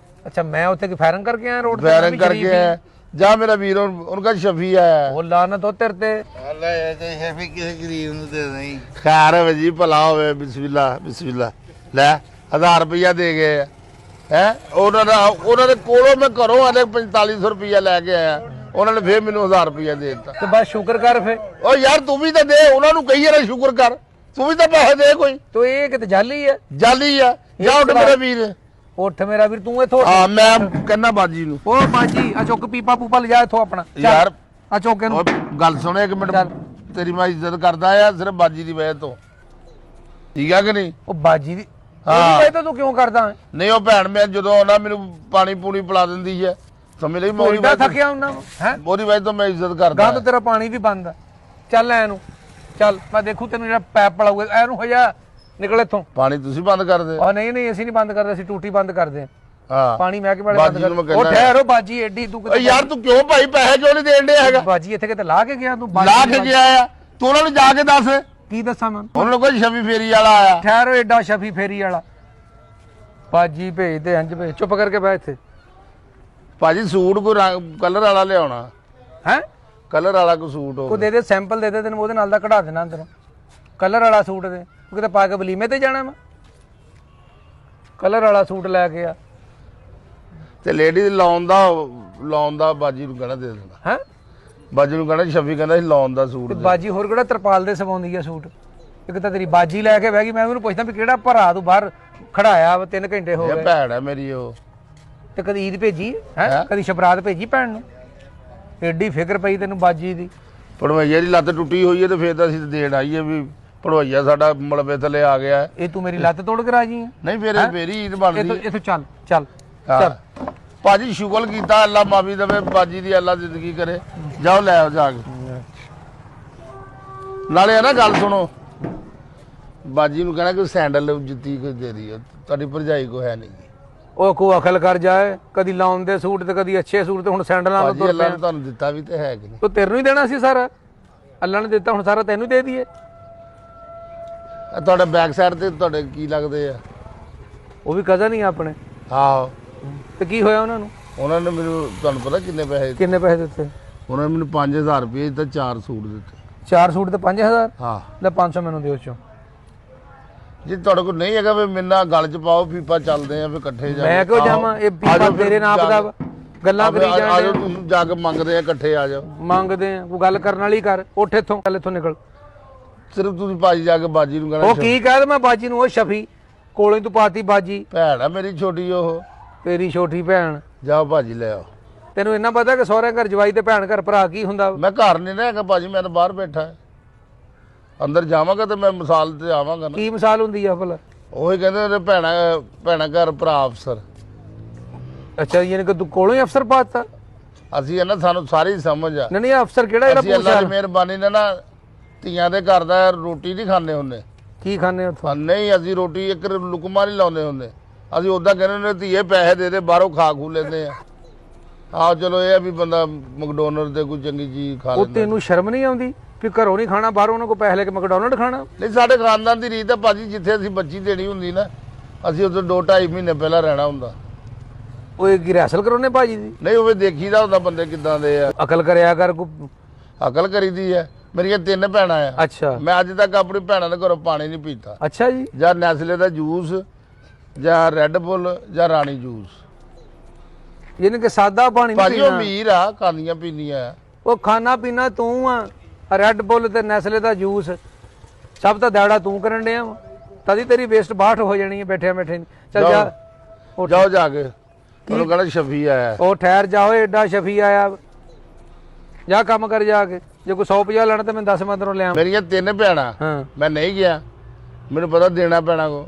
ਅੱਛਾ ਮੈਂ ਉੱਥੇ ਕੀ ਫਾਇਰਿੰਗ ਕਰਕੇ ਆਇਆ ਰੋਡ ਤੇ? ਫਾਇਰਿੰਗ ਕਰਕੇ ਆਇਆ। ਜਾ ਮੇਰਾ ਵੀਰ, ਉਨਕਾ ਸ਼ਫੀ ਆਇਆ। ਉਹ ਲਾਨਤ ਹੋ ਤੇਰੇ ਤੇ। ਅੱਲਾ ਇਹ ਤੇ ਸ਼ਫੀ ਕਿਸੇ ਗਰੀਬ ਨੂੰ ਦੇ ਨਹੀਂ। ਖੈਰ ਹੋਵੇ ਜੀ, ਭਲਾ ਹੋਵੇ। ਬਿਸਮਿਲ੍ਲਾ ਬਿਸਮਿਲ੍ਲਾ। ਲੈ 1000 ਰੁਪਇਆ ਦੇ ਗਏ ਆ। ਹੈ ਉਹਨਾਂ ਦੇ ਕੋਲੋਂ ਮੈਂ ਘਰੋਂ ਆਲੇ 4500 ਰੁਪਇਆ ਲੈ ਕੇ ਆਇਆ। ਉਹਨਾਂ ਨੇ ਫੇਰ ਮੈਨੂੰ 1000 ਰੁਪਇਆ ਦੇ ਦਿੱਤਾ। ਤੇ ਬਸ ਸ਼ੁਕਰ ਕਰ ਫੇ। ਓ ਯਾਰ ਤੂੰ ਵੀ ਤਾਂ ਦੇ, ਉਹਨਾਂ ਨੂੰ ਕਹੀਏ ਨਾ ਸ਼ੁਕਰ ਕਰ। ਤੂੰ ਵੀ ਤਾਂ ਪੈਸੇ ਦੇ ਕੋਈ। ਤੂੰ ਇਹ ਕਿਤੇ ਜਾਲੀ ਆ? ਜਾਲੀ ਆ। ਜਾ ਉੱਠ ਮੇਰਾ ਵੀਰ, ਉੱਠ ਮੇਰਾ ਵੀਰ। ਤੂੰ ਇੱਥੋਂ ਹਾਂ ਮੈਂ ਕਹਿੰਦਾ ਬਾਜੀ ਨੂੰ। ਉਹ ਬਾਜੀ ਆ ਚੁੱਕ ਪੀਪਾ ਪੂਪਾ ਲਿਜਾ ਇੱਥੋਂ ਆਪਣਾ। ਚੱਲ, ਯਾਰ ਆ ਚੁੱਕ ਇਹਨੂੰ। ਉਹ ਗੱਲ ਸੁਣੇ ਇੱਕ ਮਿੰਟ। ਚੱਲ। ਤੇਰੀ ਮੈਂ ਇੱਜ਼ਤ ਕਰਦਾ ਆ ਸਿਰਫ ਬਾਜੀ ਦੀ ਵਜ੍ਹਾ ਤੋਂ, ਠੀਕ ਆ ਕਿ ਨਹੀਂ? ਉਹ ਬਾਜੀ ਦੀ ਹਾਂ। ਇਹ ਤਾਂ ਤੂੰ ਕਿਉਂ ਕਰਦਾ ਹੈ? ਨਹੀਂ ਉਹ ਭੈਣ ਮੈਂ ਜਦੋਂ ਆਉਣਾ ਮੈਨੂੰ ਪਾਣੀ ਪੂਣੀ ਪਿਲਾ ਦਿੰਦੀ ਹੈ, ਸਮਝ ਲਈ। ਤੂੰ ਏਡਾ ਥੱਕਿਆ ਉਹਨਾਂ ਹੈ? ਉਹਦੀ ਵਜ੍ਹਾ ਤੋਂ ਮੈਂ ਇੱਜ਼ਤ ਗਾਂ ਕਰਦਾ। ਤੋਂ ਤੇਰਾ ਪਾਣੀ ਵੀ ਬੰਦ ਆ। ਚੱਲ ਐ ਨੂੰ ਚੱਲ, ਮੈਂ ਦੇਖੂ ਤੈਨੂੰ ਜਿਹੜਾ ਪੈਪ ਪਲਾਊਗਾ। ਐਨੂੰ ਹੋ ਜਾ, ਨਿਕਲ ਇੱਥੋਂ। ਪਾਣੀ ਤੁਸੀਂ ਬੰਦ ਕਰ ਦੇ। ਉਹ ਨਹੀਂ ਅਸੀਂ ਨਹੀਂ ਬੰਦ ਕਰਦੇ, ਅਸੀਂ ਟੂਟੀ ਬੰਦ ਕਰਦੇ ਆ। ਹਾਂ ਪਾਣੀ ਮੈਂ ਕਿ ਵਾਲੇ ਬਾਜੀ ਬੰਦ ਨੂੰ ਮੈਂ ਕਰ। ਉਹ ਕਹਿੰਦਾ ਠਹਿਰੋ ਬਾਜੀ ਐਡੀ ਤੂੰ ਓ ਯਾਰ ਤੂੰ ਕਿਉਂ ਭਾਈ ਪੈਸੇ ਕਿਉਂ ਨਹੀਂ ਦੇਣ ਡਿਆ ਹੈਗਾ? ਬਾਜੀ ਇੱਥੇ ਕਿਤੇ ਲਾ ਕੇ ਗਿਆ ਤੂੰ? ਲਾ ਕੇ ਗਿਆ ਆ ਤੂੰ, ਉਹਨਾਂ ਨੂੰ ਜਾ ਕੇ ਦੱਸ। ਕੀ ਦੱਸਾਂ ਮੈਂ ਉਹਨਾਂ ਨੂੰ ਕੋਈ ਸ਼ਮੀ ਫੇਰੀ ਵਾਲਾ ਆਇਆ। ਠਹਿਰੋ, ਐਡਾ ਸ਼ਫੀ ਫੇਰੀ ਵਾਲਾ ਬਾਜੀ ਭੇਜ ਦੇ। ਇੰਜ ਭੇਜ, ਚੁੱਪ ਕਰਕੇ ਬੈ ਇੱਥੇ। ਭਾਜੀ ਸੂਟ ਕੋਈ ਕਲਰ ਵਾਲਾ ਲਿਆਉਣਾ, ਹੈ ਕਲਰ ਵਾਲਾ ਕੋਈ ਸੂਟ ਕੋ ਹੋਵੇ। ਦੇ ਦੇ ਸੈਂਪਲ ਦੇ ਦੇ, ਤੈਨੂੰ ਉਹਦੇ ਨਾਲ ਦਾ ਕਢਾ ਦੇਣਾ ਤੈਨੂੰ ਕਲਰ ਵਾਲਾ ਸੂਟ ਦੇ। ਤੂੰ ਕਿਤੇ ਪਾ ਕੇ ਵਲੀਮੇ ਤੇ ਜਾਣਾ? ਮੈਂ ਕਲਰ ਵਾਲਾ ਸੂਟ ਲੈ ਕੇ ਆ। ਤੇ ਲੇਡੀ ਲਾਉਣ ਦਾ ਬਾਜੀ ਨੂੰ ਕਹਿਣਾ ਦੇ ਦੇਣਾ। ਹੈ ਬਾਜੀ ਨੂੰ ਕਹਿਣਾ ਸ਼ਫੀ ਕਹਿੰਦਾ ਸੀ ਲਾਉਣ ਦਾ ਸੂਟ ਤੇ ਦੇ। ਬਾਜੀ ਹੋਰ ਕਿਹੜਾ ਤਰਪਾਲ ਦੇ ਸਵਾਉਂਦੀ ਆ ਸੂਟ? ਇੱਕ ਤਾਂ ਤੇਰੀ ਬਾਜੀ ਲੈ ਕੇ ਬਹਿ ਗਈ। ਮੈਂ ਉਹਨੂੰ ਪੁੱਛਦਾ ਵੀ ਕਿਹੜਾ ਭਰਾ ਤੂੰ ਬਾਹਰ ਖੜਾਇਆ ਵਾ 3 ਘੰਟੇ ਹੋ ਇਹ ਗਏ। ਭੈਣ ਹੈ ਮੇਰੀ ਉਹ। ਤੇ ਕਦੀ ਈਦ ਭੇਜੀ ਹੈ, ਹੈਂ? ਕਦੀ ਸ਼ਬਰਾਤ ਭੇਜੀ ਭੈਣ ਨੂੰ? ਏਡੀ ਫਿਕਰ ਪਈ ਤੈਨੂੰ ਬਾਜੀ ਦੀ। ਪੜਵਈਆ ਦੀ ਲੱਤ ਟੁੱਟੀ ਹੋਈ ਹੈ ਤੇ ਫੇਰ ਤਾਂ ਅਸੀਂ ਦੇਣ ਆਈਏ ਵੀ ਪੜਵਈਆ ਸਾਡਾ ਮਲਬੇ ਥੱਲੇ ਆ ਗਿਆ। ਇਹ ਤੂੰ ਮੇਰੀ ਲੱਤ ਤੋੜ ਕੇ ਰਾਜੀ ਆ? ਨਹੀਂ ਫੇਰ ਮੇਰੀ ਈਦ ਬਣਦੀ। ਇੱਥੋਂ ਚੱਲ ਚੱਲ ਹਾਂ। ਚੱਲ। ਭਾਜੀ ਸ਼ੁਕਰ ਕੀਤਾ, ਅੱਲਾ ਮਾਫੀ ਦੇਵੇ। ਬਾਜੀ ਦੀ ਅੱਲਾ ਜ਼ਿੰਦਗੀ ਕਰੇ। ਜਾਓ ਲੈ ਆਓ ਜਾ ਕੇ। ਨਾਲੇ ਆ ਨਾ ਗੱਲ ਸੁਣੋ, ਬਾਜੀ ਨੂੰ ਕਹਿਣਾ ਕਿ ਸੈਂਡਲ ਜੁੱਤੀ ਕੋਈ ਦੇ ਦਿਓ, ਤੁਹਾਡੀ ਭਰਜਾਈ ਕੋ ਹੈ ਨਹੀਂ। ਉਹ ਕੋ ਅਕਲ ਕਰ ਜਾਏ, ਕਦੀ ਲਾਉਣ ਦੇ ਸੂਟ ਤੇ ਕਦੀ ਅੱਛੇ ਸੂਟ ਤੇ ਹੁਣ ਸੈਂਡਲਾਂ ਨੂੰ ਭਾਜੀ ਤੁਰ ਅੱਲਾ ਪਿਆ। ਨੇ ਤੁਹਾਨੂੰ ਦਿੱਤਾ ਵੀ ਤੇ ਹੈ ਕਿ ਨਹੀਂ? ਤੂੰ ਤੈਨੂੰ ਹੀ ਦੇਣਾ ਸੀ ਸਾਰਾ, ਅੱਲਾ ਨੇ ਦਿੱਤਾ, ਹੁਣ ਸਾਰਾ ਤੈਨੂੰ ਦੇ ਦਈਏ। ਇਹ ਤੁਹਾਡੇ ਬੈਕ ਸਾਈਡ ਤੇ ਤੁਹਾਡੇ ਕੀ ਲੱਗਦੇ ਆ? ਉਹ ਵੀ ਕਜ਼ਨ ਹੀ ਆ ਆਪਣੇ। ਆਹੋ, ਤੇ ਕੀ ਹੋਇਆ ਉਹਨਾਂ ਨੂੰ? ਉਹਨਾਂ ਨੇ ਮੈਨੂੰ, ਤੁਹਾਨੂੰ ਪਤਾ ਕਿੰਨੇ ਪੈਸੇ? ਕਿੰਨੇ ਪੈਸੇ ਦਿੱਤੇ? ਉਹਨਾਂ ਨੇ ਮੈਨੂੰ 5000 ਰੁਪਏ ਦਿੱਤਾ, 4 ਸੂਟ ਦਿੱਤੇ। 4 ਸੂਟ ਤੇ 5000? ਹਾਂ ਲੈ 500 ਮੈਨੂੰ ਦਿਓ ਚੋਂ। ਜੇ ਤੁਹਾਡੇ ਕੋਲ ਨਹੀਂ ਹੈਗਾ ਵੀ ਮੇਰੇ ਨਾਲ ਗੱਲ ਚ ਪਾਓ, ਪੀਪਾ ਚੱਲਦੇ ਆ ਫਿਰ ਇਕੱਠੇ ਜਾ ਮੈਂ ਕਿਉਂ ਜਾਵਾਂ? ਇਹ ਪੀਪਾ ਤੇਰੇ ਨਾਪ ਦਾ ਵਾ। ਗੱਲਾਂ ਕਰੀ ਆਜੋ ਜਾਂਦੇ ਤੁਸੀਂ ਜਾ ਕੇ ਮੰਗਦੇ ਆ, ਇਕੱਠੇ ਆ ਜਾਓ। ਮੰਗਦੇ ਆ, ਕੋਈ ਗੱਲ ਕਰਨ ਵਾਲੀ ਕਰ। ਉੱਠ ਇੱਥੋਂ, ਚੱਲ ਇੱਥੋਂ ਨਿਕਲ। ਸਿਰਫ ਤੁਸੀਂ ਭਾਜੀ ਜਾ ਕੇ ਬਾਜੀ ਨੂੰ ਉਹ ਕਹਿਣਾ ਕੀ ਕਹਿ ਮੈਂ ਬਾਜੀ ਨੂੰ? ਉਹ ਸ਼ਫੀ ਕੋਲੇ ਤੂੰ ਪਾਤੀ ਬਾਜੀ। ਭੈਣ ਆ ਮੇਰੀ ਛੋਟੀ, ਉਹ ਤੇਰੀ ਛੋਟੀ ਭੈਣ। ਜਾਓ ਭਾਜੀ ਲੈ ਆਓ। ਤੈਨੂੰ ਇੰਨਾ ਪਤਾ ਕਿ ਸਹੁਰੇ ਘਰ ਜਵਾਈ ਤੇ ਭੈਣ ਘਰ ਭਰਾ ਕੀ ਹੁੰਦਾ? ਮੈਂ ਘਰ ਨਹੀਂ ਨਾ ਹੈਗਾ ਭਾਜੀ, ਮੈਂ ਤਾਂ ਬਾਹਰ ਬੈਠਾ ਹੈ। ਅੰਦਰ ਜਾਵਾਂਗਾ ਤੇ ਮੈਂ ਮਿਸਾਲ ਤੇ ਆਵਾਂਗਾ ਨਾ। ਕੀ ਮਿਸਾਲ ਹੁੰਦੀ ਆ ਭਲਾ? ਉਹੀ ਕਹਿੰਦੇ ਨੇ ਭੈਣਾ ਘਰ ਭਰਾ ਅਫਸਰ। ਅੱਛਾ, ਯਾਨੀ ਕਿ ਤੂੰ ਕੋਲੋਂ ਹੀ ਅਫਸਰ ਪਾਤਾ? ਅਸੀਂ ਨਾ ਸਾਨੂੰ ਸਾਰੀ ਸਮਝ ਆ। ਨਹੀਂ ਅਫਸਰ ਕਿਹੜਾ ਜਿਹੜਾ ਅਸੀਂ ਅੱਲਾ ਦੀ ਪੁੱਛਿਆ? ਮਿਹਰਬਾਨੀ ਨਾਲ ਨਾ ਧੀਆਂ ਦੇ ਘਰ ਦਾ ਰੋਟੀ ਨਹੀਂ ਖਾਂਦੇ ਹੁੰਦੇ। ਕੀ ਖਾਣੇ ਉੱਥੋਂ? ਨਹੀਂ ਅਸੀਂ ਰੋਟੀ ਇੱਕ ਲੁਕਮਾ ਨਹੀਂ ਲਾਉਂਦੇ ਹੁੰਦੇ। ਅਸੀਂ ਉਦਾਂ ਕਹਿੰਦੇ ਨੇ ਧੀਏ ਪੈਸੇ ਦੇ ਦੇ, ਬਾਹਰੋਂ ਖਾ ਖੂ ਲੈਂਦੇ ਆ। ਆਹ ਚਲੋ ਇਹ ਆ ਵੀ ਬੰਦਾ ਮੈਕਡੋਨਲਡ ਤੇ ਕੋਈ ਚੰਗੀ ਚੀਜ਼ ਖਾ ਉਹ ਲੈਂਦਾ। ਤੈਨੂੰ ਸ਼ਰਮ ਨਹੀਂ ਆਉਂਦੀ ਵੀ ਘਰੋਂ ਨਹੀਂ ਖਾਣਾ, ਬਾਹਰੋਂ ਉਹਨਾਂ ਕੋਲ ਪੈਸੇ ਲੈ ਕੇ ਮੈਕਡੋਨਲਡ ਖਾਣਾ? ਨਹੀਂ ਸਾਡੇ ਖਾਨਦਾਨ ਦੀ ਰੀਤ ਹੈ ਭਾਜੀ, ਜਿੱਥੇ ਅਸੀਂ ਬੱਚੀ ਦੇਣੀ ਹੁੰਦੀ ਨਾ ਅਸੀਂ ਉੱਥੇ 2-2.5 ਮਹੀਨੇ ਪਹਿਲਾਂ ਰਹਿਣਾ ਹੁੰਦਾ। ਉਹ ਕੀ ਰਿਹਰਸਲ ਕਰਾਉਣੇ ਭਾਜੀ ਦੀ? ਨਹੀਂ ਹੋਵੇ ਦੇਖੀਦਾ ਹੁੰਦਾ ਬੰਦੇ ਕਿੱਦਾਂ ਦੇ ਆ। ਅਕਲ ਕਰਿਆ ਕਰ ਕੋ। ਅਕਲ ਕਰੀਦੀ ਹੈ। ਮੇਰੀਆਂ 3 ਭੈਣਾਂ ਆ। ਅੱਛਾ ਮੈਂ ਅੱਜ ਤੱਕ ਆਪਣੀ ਭੈਣਾਂ ਦੇ ਘਰੋਂ ਪਾਣੀ ਨਹੀਂ ਪੀਤਾ। ਅੱਛਾ ਜੀ। ਜਾਂ ਨੈਸਲੇ ਦਾ ਜੂਸ, ਜਾਂ ਰੈੱਡ ਬੁੱਲ, ਜਾਂ ਰਾਣੀ ਜੂਸ। ਯਾਨੀ ਕਿ ਸਾਦਾ ਪਾਣੀ ਨਹੀਂ ਭਾਜੀ ਉਹ ਪੀਣਾ। ਅਮੀਰ ਆ, ਖਾਂਦੀਆਂ ਪੀਂਦੀਆਂ ਆ। ਉਹ ਖਾਣਾ ਪੀਣਾ ਤੂੰ ਆ। ਰੈੱਡ ਬੁੱਲ ਤੇ ਨੈਸਲੇ ਦਾ ਜੂਸ ਸਭ ਤਾਂ ਦਾੜਾ ਤੂੰ ਕਰਨ ਡਿਆ ਵਾ। ਤਦੀ ਤੇਰੀ ਵੇਸਟ ਬਾਹਟ ਹੋ ਜਾਣੀ ਹੈ ਬੈਠਿਆਂ ਬੈਠੇ ਨਹੀਂ। ਚੱਲ ਜਾ ਉੱਠ। ਜਾਓ ਜਾ ਕੇ ਉਹਨੂੰ ਕਹਿੰਦਾ ਸ਼ਫੀ ਆਇਆ। ਉਹ ਠਹਿਰ ਜਾ ਓਏ, ਐਡਾ ਸ਼ਫੀ ਆਇਆ ਵਾ। ਜਾ ਕੰਮ ਕਰ ਜਾ ਕੇ। ਜੇ ਕੋਈ 150 ਲੈਣਾ ਤੇ ਮੈਂ 10 ਮੈਂ ਤੈਨੂੰ ਲਿਆ। ਮੇਰੀਆਂ 3 ਭੈਣਾਂ, ਹਾਂ ਮੈਂ ਨਹੀਂ ਗਿਆ। ਮੈਨੂੰ ਪਤਾ ਦੇਣਾ ਪੈਣਾ ਕੋ।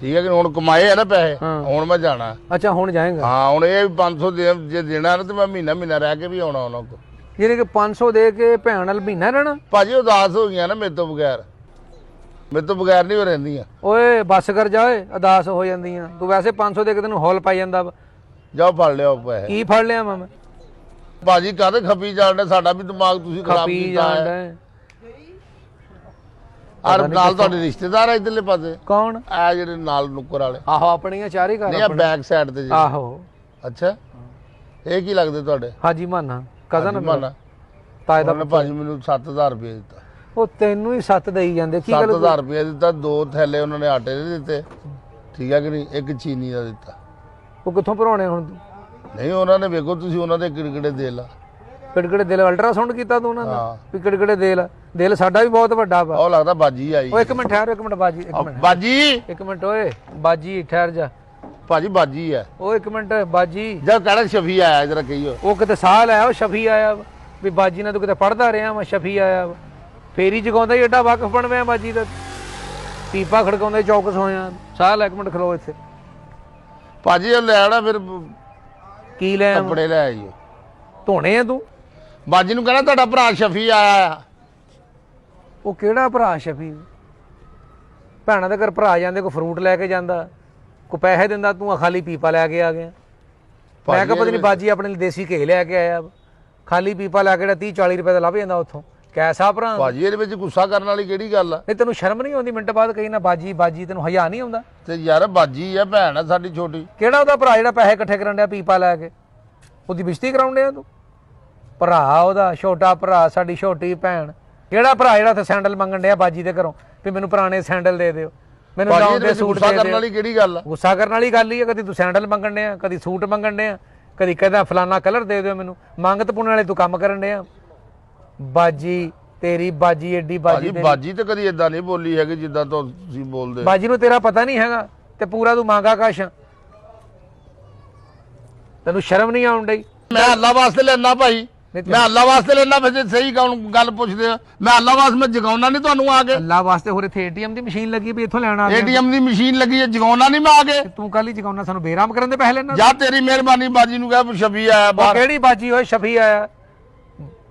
ਠੀਕ ਹੈ ਕਿ ਹੁਣ ਕਮਾਏ ਆ ਨਾ ਪੈਸੇ, ਹਾਂ। ਹੁਣ ਮੈਂ ਜਾਣਾ। ਅੱਛਾ ਹੁਣ ਜਾਏਗਾ? ਹਾਂ ਹੁਣ ਇਹ 500 ਜੇ ਦੇਣਾ ਨਾ ਤੇ ਮੈਂ ਮਹੀਨਾ ਰਹਿ ਕੇ ਵੀ ਆਉਣਾ ਉਹਨਾਂ ਕੋ। ਯਾਨੀ ਕਿ 500 ਦੇ ਕੇ ਭੈਣ ਨਾਲ ਮਹੀਨਾ ਰਹਿਣਾ? ਭਾਜੀ ਉਦਾਸ ਹੋ ਗਈਆਂ ਨਾ ਮੇਰੇ ਤੋਂ ਬਗੈਰ। ਮੇਰੇ ਤੋਂ ਬਗੈਰ ਨਹੀਂ ਹੋ ਰਹਿੰਦੀਆਂ। ਓਏ ਬੱਸ ਕਰ ਜਾ ਓਏ, ਉਦਾਸ ਹੋ ਜਾਂਦੀਆਂ ਤੂੰ। ਵੈਸੇ 500 ਦੇ ਕੇ ਤੈਨੂੰ ਹੌਲ ਪਾਈ ਜਾਂਦਾ ਵਾ। ਜਾਓ ਫੜ ਲਿਓ ਪੈਸੇ। ਕੀ ਫੜ ਲਿਆ ਮੈਂ? ਭਾਜੀ ਕਾਹਦੇ ਖੱਪੀ ਜਾਣਦੇ, ਸਾਡਾ ਵੀ ਦਿਮਾਗ ਤੁਸੀਂ ਖਰਾਬ ਖਪੀ ਕੀਤਾ ਜਾਂਦਾ ਹੈ। ਹੈ। ਔਰ ਨਾਲ ਤੁਹਾਡੇ ਰਿਸ਼ਤੇਦਾਰ ਆ ਇਧਰਲੇ ਪਾਸੇ, ਕੌਣ? ਆ ਜਿਹੜੇ ਨਾਲ ਨੁੱਕਰ ਵਾਲੇ। ਆਹੋ ਆਪਣੀਆਂ ਚਾਰ ਹੀ ਘਰ ਨਹੀਂ ਆ ਆਪਣੇ। ਬੈਕ ਸਾਈਡ ਤੇ ਜੀ। ਆਹੋ ਅੱਛਾ ਇਹ ਕੀ ਲੱਗਦੇ ਤੁਹਾਡੇ? ਹਾਜੀ ਮਾਨਾ ਕਜ਼ਨ ਮਾਨਾ। ਤਾਏ ਦਾ ਉਹਨੇ ਭਾਜੀ ਮੈਨੂੰ 7000 ਰੁਪਏ ਦਿੱਤਾ। ਉਹ ਤੈਨੂੰ ਹੀ 7 ਦੇਈ ਜਾਂਦੇ। ਕੀ ਗੱਲ? 7000 ਰੁਪਏ ਦਿੱਤਾ। 2 ਥੈਲੇ ਉਹਨਾਂ ਨੇ ਆਟੇ ਦੇ ਦਿੱਤੇ, ਠੀਕ ਹੈ ਕਿ ਨਹੀਂ, ਇੱਕ ਚੀਨੀ ਦਾ ਦਿੱਤਾ। ਉਹ ਕਿੱਥੋਂ ਭਰਾਉਣੇ ਹੁਣ ਤੂੰ? ਨਹੀਂ ਉਹਨਾਂ ਨੇ ਵੇਖੋ ਤੁਸੀਂ ਉਹਨਾਂ ਦੇ ਕਿਹੜੇ ਦਿਲ ਆ। ਕਿਹੜੇ ਦਿਲ ਅਲਟਰਾਸਾਊਂਡ ਕੀਤਾ ਤੂੰ ਉਹਨਾਂ ਦਾ? ਹਾਂ। ਵੀ ਕਿਹੜੇ ਦਿਲ ਸਾਡਾ ਵੀ ਬਹੁਤ ਵੱਡਾ ਵਾ। ਉਹ ਲੱਗਦਾ ਬਾਜੀ ਆਈ। ਓਏ 1 ਮਿੰਟ ਠਹਿਰ, 1 ਮਿੰਟ ਬਾਜੀ, 1 ਮਿੰਟ, ਬਾਜੀ 1 ਮਿੰਟ ਓਏ ਬਾਜੀ ਠਹਿਰ ਜਾ। ਭਾਜੀ ਬਾਜੀ ਹੈ। ਓਏ 1 ਮਿੰਟ ਬਾਜੀ। ਜਦ ਕਹਿਣਾ ਸ਼ਫੀ ਆਇਆ ਜਰਾ ਕਹੀਓ। ਉਹ ਕਿਤੇ ਸਾਲ ਆਇਆ, ਉਹ ਸ਼ਫੀ ਆਇਆ ਵਾ। ਵੀ ਬਾਜੀ ਨਾਲ ਤੂੰ ਕਿਤੇ ਪੜਦਾ ਰਿਹਾ ਵਾ, ਸ਼ਫੀ ਆਇਆ ਵਾ। ਫੇਰੀ ਜਗਾਉਂਦਾ ਹੀ ਏਡਾ ਵਾਕਫ ਬਣ ਪਿਆ ਬਾਜੀ ਦਾ। ਪੀਪਾ ਖੜਕਾਉਂਦੇ ਚੌਕਸ ਹੋਇਆ। ਸਾਲ 1 ਮਿੰਟ ਖਲੋ ਇੱਥੇ। ਭਾਜੀ ਉਹ ਲੈ ਆਣਾ ਫਿਰ ਕੀ ਲੈ ਆਵਾਂ? ਕੱਪੜੇ ਲੈ ਆਈਓ। ਧੋਣੇ ਆ ਤੂੰ? ਬਾਜੀ ਨੂੰ ਕਹਿਣਾ ਤੁਹਾਡਾ ਭਰਾ ਸ਼ਫੀ ਆਇਆ ਆ। ਉਹ ਕਿਹੜਾ ਭਰਾ ਸ਼ਫੀ? ਭੈਣਾਂ ਦੇ ਘਰ ਭਰਾ ਜਾਂਦੇ, ਕੋਈ ਫਰੂਟ ਲੈ ਕੇ ਜਾਂਦਾ, ਕੋਈ ਪੈਸੇ ਦਿੰਦਾ, ਤੂੰ ਖਾਲੀ ਪੀਪਾ ਲੈ ਕੇ ਆ ਗਿਆ। ਮੈਂ ਕਿਹਾ ਪਤਾ ਨਹੀਂ ਬਾਜੀ ਆਪਣੇ ਲਈ ਦੇਸੀ ਘੇ ਲੈ ਕੇ ਆਇਆ। ਖਾਲੀ ਪੀਪਾ ਲੈ ਕੇ 30-40 ਰੁਪਏ ਦਾ ਲੱਭ ਜਾਂਦਾ ਉੱਥੋਂ। ਕੈਸਾ ਭਰਾ? ਭਾਜੀ ਇਹਦੇ ਵਿੱਚ ਗੁੱਸਾ ਕਰਨ ਵਾਲੀ ਕਿਹੜੀ ਗੱਲ ਆ? ਨਹੀਂ ਤੈਨੂੰ ਸ਼ਰਮ ਨਹੀਂ ਆਉਂਦੀ? ਮਿੰਟ ਬਾਅਦ ਕਹੀ ਨਾ ਬਾਜੀ ਬਾਜੀ, ਤੈਨੂੰ ਹਯਾ ਨਹੀਂ ਆਉਂਦਾ? ਤੇ ਯਾਰ ਬਾਜੀ ਆ, ਭੈਣ ਆ ਸਾਡੀ ਛੋਟੀ। ਕਿਹੜਾ ਉਹਦਾ ਭਰਾ ਜਿਹੜਾ ਪੈਸੇ ਇਕੱਠੇ ਕਰਨ ਡਿਆ ਪੀਪਾ ਲੈ ਕੇ? ਉਹਦੀ ਬਿਸ਼ਤੀ ਕਰਾਉਣ ਡਿਆ ਤੂੰ? ਭਰਾ ਉਹਦਾ, ਛੋਟਾ ਭਰਾ, ਸਾਡੀ ਛੋਟੀ ਭੈਣ। ਕਿਹੜਾ ਭਰਾ ਜਿਹੜਾ ਉੱਥੇ ਸੈਂਡਲ ਮੰਗਣ ਡਿਆ ਬਾਜੀ ਦੇ ਘਰੋਂ ਵੀ ਮੈਨੂੰ ਪੁਰਾਣੇ ਸੈਂਡਲ ਦੇ ਦਿਓ, ਮੈਨੂੰ ਭਾਜੀ ਲਾਉਣ ਇਹਦੇ ਦੇ ਵਿੱਚ ਸੂਟ ਗੁੱਸਾ ਦੇ ਕਰਨ ਦਿਓ? ਵਾਲੀ ਕਿਹੜੀ ਗੱਲ ਆ? ਗੁੱਸਾ ਕਰਨ ਵਾਲੀ ਗੱਲ ਹੀ ਆ। ਕਦੀ ਤੂੰ ਸੈਂਡਲ ਮੰਗਣ ਡਿਆ, ਕਦੀ ਸੂਟ ਮੰਗਣ ਡਿਆ, ਕਦੀ ਕਹਿੰਦਾ ਫਲਾਨਾ ਕਲਰ ਦੇ ਦਿਓ ਮੈਨੂੰ। ਮੰਗਤ ਪੁੰਨ ਵਾਲੇ ਤੂੰ ਕੰਮ ਕਰਨ ਡਿਆ। ਬਾਜੀ ਤੇਰੀ ਬਾਜੀ ਏਡੀ ਬਾਜੀ ਭਾਜੀ ਬਾਜੀ ਤੇ ਕਦੀ ਇਦਾਂ ਨਹੀਂ ਬੋਲੀ ਹੈਗੀ ਜਿੱਦਾਂ ਤੁਸੀਂ ਬੋਲਦੇ। ਬਾਜੀ ਨੂੰ ਤੇਰਾ ਪਤਾ ਨਹੀਂ ਹੈਗਾ ਤੇ ਪੂਰਾ ਤੂੰ ਮੰਗਾ ਕਾਸ਼। ਤੈਨੂੰ ਸ਼ਰਮ ਨਹੀਂ ਆਉਣ ਡਈ? ਮੈਂ ਅੱਲਾ ਵਾਸਤੇ ਲੈਣਾ ਭਾਈ, ਮੈਂ ਅੱਲਾ ਵਾਸਤੇ ਲੈਣਾ। ਫਿਰ ਸਹੀ ਗੱਲ ਪੁੱਛਦੇ ਆ। ਮੈਂ ਅੱਲਾ ਵਾਸਤੇ ਮੈਂ ਜਗਾਉਣਾ ਨਹੀਂ ਤੁਹਾਨੂੰ ਆ ਕੇ। ਅੱਲਾ ਵਾਸਤੇ ਹੋਰ ਇੱਥੇ ਏਟੀਐਮ ਦੀ ਮਸ਼ੀਨ ਲੱਗੀ ਵੀ ਇੱਥੋਂ ਲੈਣਾ ਆ ਗਿਆ। ਏਟੀਐਮ ਦੀ ਮਸ਼ੀਨ ਲੱਗੀ ਹੈ, ਜਗਾਉਣਾ ਨਹੀਂ ਮੈਂ ਆ ਕੇ। ਤੂੰ ਕੱਲ ਹੀ ਜਗਾਉਣਾ, ਸਾਨੂੰ ਬੇਰਾਮ ਕਰਨ ਦੇ ਪੈਸੇ ਲੈਣਾ? ਜਾਂ ਤੇਰੀ ਮਿਹਰਬਾਨੀ ਬਾਜੀ ਨੂੰ ਕਹਿ ਸ਼ਫੀ ਆਇਆ ਉਹ ਬਾਹਰ। ਕਿਹੜੀ ਬਾਜੀ ਹੋਏ? ਸ਼ਫੀ ਆਇਆ,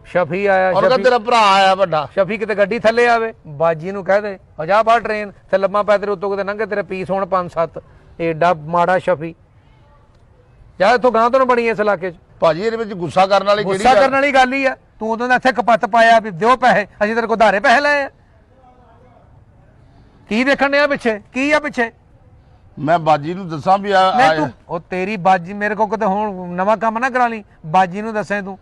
ਸ਼ਫੀ ਆਇਆ। ਔਰ ਕਹਿੰਦਾ ਤੇਰਾ ਭਰਾ ਆਇਆ ਵੱਡਾ। ਸ਼ਫੀ ਕਿਤੇ ਗੱਡੀ ਥੱਲੇ ਆਵੇ, ਬਾਜੀ ਨੂੰ ਕਹਿ ਦੇ ਆ ਜਾ ਬਾਹਰ ਟ੍ਰੇਨ ਤੇ ਲੰਮਾ ਪੈ ਤੇਰੇ ਉੱਤੋਂ ਕਿਤੇ ਲੰਘੇ ਤੇਰੇ ਪੀਸ ਹੋਣ 5-7। ਏਡਾ ਮਾੜਾ ਸ਼ਫੀ। ਜਾ ਇੱਥੋਂ ਗਾਂ ਤੋਂ ਬਣੀ ਇਸ ਇਲਾਕੇ 'ਚ। ਭਾਜੀ ਇਹਦੇ ਵਿੱਚ ਗੁੱਸਾ ਕਰਨ ਵਾਲੀ ਕਿਹੜੀ ਗੁੱਸਾ ਗੱਲ? ਕਰਨ ਵਾਲੀ ਗੱਲ ਹੀ ਆ। ਤੂੰ ਉਦੋਂ ਦਾ ਇੱਥੇ ਕਪੱਤ ਪਾਇਆ ਵੀ ਦਿਓ ਪੈਸੇ, ਅਸੀਂ ਤੇਰੇ ਕੋਲ ਉਧਾਰੇ ਪੈਸੇ ਲਏ ਆ। ਕੀ ਦੇਖਣ ਡਿਆ ਪਿੱਛੇ? ਕੀ ਆ ਪਿੱਛੇ? ਮੈਂ ਬਾਜੀ ਨੂੰ ਦੱਸਾਂ ਵੀ ਨਹੀਂ ਤੂੰ ਉਹ ਤੇਰੀ ਬਾਜੀ ਮੇਰੇ ਕੋਲ ਕਿਤੇ ਹੁਣ ਨਵਾਂ ਕੰਮ ਨਾ ਕਰਾ ਲਈ। ਬਾਜੀ ਨੂੰ ਦੱਸੇ ਤੂੰ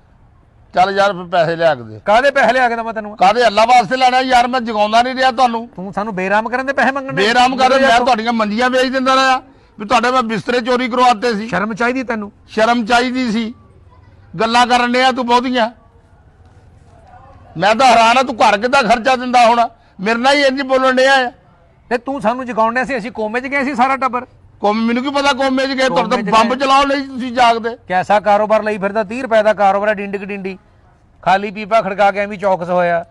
ਚੱਲ ਯਾਰ ਫਿਰ ਪੈਸੇ ਲਿਆ ਕੇ ਦੇ। ਕਾਹਦੇ ਪੈਸੇ ਲਿਆ ਕੇ ਦਵਾਂ ਤੈਨੂੰ? ਕਾਹਦੇ ਅੱਲਾ ਵਾਸਤੇ ਲੈਣਾ ਯਾਰ, ਮੈਂ ਜਗਾਉਂਦਾ ਨਹੀਂ ਰਿਹਾ ਤੁਹਾਨੂੰ। ਤੂੰ ਸਾਨੂੰ ਬੇਰਾਮ ਕਰਨ ਦੇ ਪੈਸੇ ਮੰਗਣੇ? ਬੇਰਾਮ ਕਰ ਮੈਂ ਤੁਹਾਡੀਆਂ ਮੰਜੀਆਂ ਵੇਚ ਦਿੰਦਾ ਰਿਹਾ, ਵੀ ਤੁਹਾਡੇ ਮੈਂ ਬਿਸਤਰੇ ਚੋਰੀ ਕਰਵਾਤੇ ਸੀ। ਸ਼ਰਮ ਚਾਹੀਦੀ ਤੈਨੂੰ? ਸ਼ਰਮ ਚਾਹੀਦੀ ਸੀ, ਗੱਲਾਂ ਕਰਨ ਡਿਆ ਤੂੰ ਬਹੁਤੀਆਂ। ਮੈਂ ਤਾਂ ਹੈਰਾਨ ਆ, ਤੂੰ ਘਰ ਕਿੱਦਾਂ ਖਰਚਾ ਦਿੰਦਾ ਹੋਣਾ, ਮੇਰੇ ਨਾਲ ਹੀ ਇੰਝ ਬੋਲਣ ਡਿਆ ਆ। ਤੇ ਤੂੰ ਸਾਨੂੰ ਜਗਾਉਣੇ ਸੀ, ਅਸੀਂ ਕੋਮੇ 'ਚ ਗਏ ਸੀ ਸਾਰਾ ਟੱਬਰ। ਕੋਮ ਮੈਨੂੰ ਕੀ ਪਤਾ ਕੋਮੇ 'ਚ ਗਏ, ਤੁਹਾਡੇ ਕੋਮੇ 'ਚ ਤਾਂ ਬੰਬ ਗਏ। ਚਲਾਉਣ ਲਈ ਤੁਸੀਂ ਜਾਗਦੇ। ਕੈਸਾ ਕਾਰੋਬਾਰ ਲਈ ਫਿਰਦਾ? 30 ਰੁਪਏ ਦਾ ਕਾਰੋਬਾਰ ਹੈ, ਡਿੰਡਕ ਡਿੰਡੀ ਖਾਲੀ ਪੀਪਾ ਖੜਕਾ ਕੇ ਐਵੇਂ ਚੌਕਸ ਹੋਇਆ।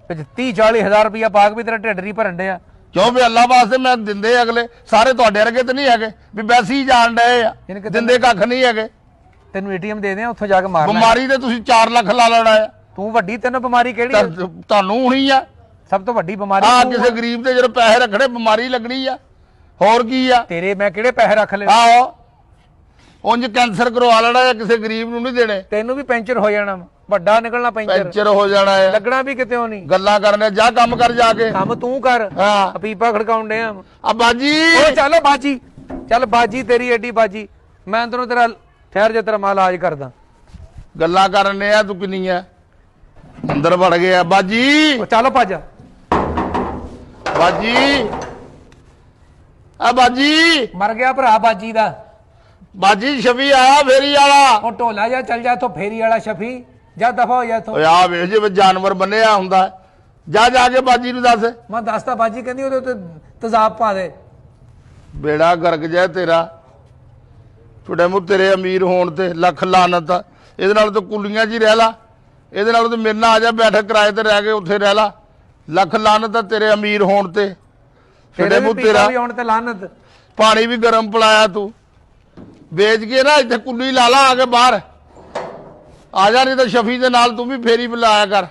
30-40 ਹਜ਼ਾਰ ਰੁਪਇਆ ਪਾ ਕੇ ਵੀ ਤੇਰਾ ਢਿੱਡ ਨਹੀਂ ਭਰਨ ਡਿਆ। ਕਿਉਂ ਵੀ ਅੱਲਾ ਵਾਸਤੇ ਮੈਂ ਦਿੰਦੇ ਅਗਲੇ ਸਾਰੇ ਤੁਹਾਡੇ ਵਰਗੇ ਤੇ ਨਹੀਂ ਹੈਗੇ ਵੀ ਵੈਸੇ ਹੀ ਜਾਣ ਡਏ ਆ, ਯਾਨੀ ਕਿ ਦਿੰਦੇ ਕੱਖ ਨਹੀਂ ਹੈਗੇ। ਤੈਨੂੰ ਏਟੀਐਮ ਦੇ ਦਿਆਂ, ਉੱਥੋਂ ਜਾ ਕੇ ਮਾਰ ਲੈ। ਬਿਮਾਰੀ ਤੇ ਤੁਸੀਂ 4 ਲੱਖ ਲਾ ਲੈਣਾ ਆ। ਤੂੰ ਵੱਡੀ, ਤੈਨੂੰ ਬਿਮਾਰੀ ਕਿਹੜੀ ਹੈ? ਤੁਹਾਨੂੰ ਹੋਣੀ ਆ ਸਭ ਤੋਂ ਵੱਡੀ ਬਿਮਾਰੀ ਆ, ਤੂੰ ਕਿਸੇ ਗਰੀਬ ਦੇ ਜਦੋਂ ਪੈਸੇ ਰੱਖਣੇ ਬਿਮਾਰੀ ਲੱਗਣੀ ਆ, ਹੋਰ ਕੀ ਆ। ਤੇਰੇ ਮੈਂ ਕਿਹੜੇ ਪੈਸੇ ਰੱਖ ਲਏ? ਆਹੋ ਉਂਝ ਕੈਂਸਰ ਕਰਵਾ ਲੈਣਾ ਆ, ਕਿਸੇ ਗਰੀਬ ਨੂੰ ਨਹੀਂ ਦੇਣੇ। ਤੈਨੂੰ ਵੀ ਪੈਂਚਰ ਹੋ ਜਾਣਾ, ਵੱਡਾ ਨਿਕਲਣਾ ਪੈਂਚਰ, ਪੈਂਚਰ ਹੋ ਜਾਣਾ ਆ। ਲੱਗਣਾ ਵੀ ਕਿਤੇ ਨਹੀਂ। ਗੱਲਾਂ ਕਰਨੇ, ਜਾ ਕੰਮ ਕਰ ਜਾ ਕੇ। ਕੰਮ ਤੂੰ ਕਰ, ਹਾਂ ਪੀਪਾ ਖੜਕਾਉਣ ਡਿਆ। ਆ ਬਾਜੀ, ਓ ਚੱਲ ਬਾਜੀ, ਚੱਲ ਬਾਜੀ, ਤੇਰੀ ਏਡੀ ਬਾਜੀ। ਮੈਂ ਤੈਨੂੰ ਤੇਰਾ ਠਹਿਰ ਜਾ, ਤੇਰਾ ਮੈਂ ਇਲਾਜ ਕਰਦਾ। ਗੱਲਾਂ ਕਰਨੇ ਆ ਤੂੰ ਕਿੰਨੀਆਂ, ਅੰਦਰ ਵੜ ਗਿਆ ਬਾਜੀ। ਓ ਚੱਲ ਭੱਜ। ਬਾਜੀ ਆ ਬਾਜੀ, ਮਰ ਗਿਆ ਭਰਾ ਬਾਜੀ ਦਾ। ਬਾਜੀ ਸ਼ਫੀ ਆਇਆ ਫੇਰੀ ਵਾਲਾ। ਉਹ ਢੋਲਾ ਜਾ, ਚੱਲ ਜਾ ਇੱਥੋਂ, ਫੇਰੀ ਵਾਲਾ ਸ਼ਫੀ ਜਾ, ਦਫਾ ਹੋ ਜਾ ਇੱਥੋਂ। ਓਏ ਆ ਵੇਖ ਜਿਵੇਂ ਜਾਨਵਰ ਬੰਨਿਆ ਹੁੰਦਾ, ਜਾ ਜਾ ਕੇ ਬਾਜੀ ਨੂੰ ਦੱਸ। ਮੈਂ ਦੱਸਤਾ, ਬਾਜੀ ਕਹਿੰਦੀ ਉਹਦੇ ਉੱਤੇ ਤੇਜ਼ਾਬ ਪਾ ਦੇ। ਬੇੜਾ ਗਰਕ ਜਾਏ ਤੇਰਾ, ਤੁਹਾਡੇ ਮੂੰਹ ਤੇਰੇ ਅਮੀਰ ਹੋਣ ਤੇ ਲੱਖ ਲਾਨਤ ਆ। ਇਹਦੇ ਨਾਲ ਤਾਂ ਕੁਲੀਆਂ 'ਚ ਹੀ ਰਹਿ ਲਾ, ਇਹਦੇ ਨਾਲ ਤਾਂ ਮੇਰੇ ਨਾਲ ਆ ਜਾ, ਬੈਠਕ ਕਿਰਾਏ ਤੇ ਰਹਿ ਕੇ ਉੱਥੇ ਰਹਿ ਲਾ। ਲੱਖ ਲਾਨਤ ਆ ਤੇਰੇ ਅਮੀਰ ਹੋਣ ਤੇ। ਤੁਹਾਡੇ ਮੂੰਹ ਤੇਰਾ ਵੀ ਆਉਣ ਤੇ ਲਾਨਤ। ਪਾਣੀ ਵੀ ਗਰਮ ਪਿਲਾਇਆ ਤੂੰ, ਵੇਚ ਕੇ ਨਾ ਇੱਥੇ ਕੁੱਲੀ ਲਾ ਲਾ ਆ ਕੇ ਬਾਹਰ ਆ ਜਾ, ਨਹੀਂ ਤਾਂ ਸ਼ਫੀ ਦੇ ਨਾਲ ਤੂੰ ਵੀ ਫੇਰੀ ਬੁਲਾਇਆ ਕਰ।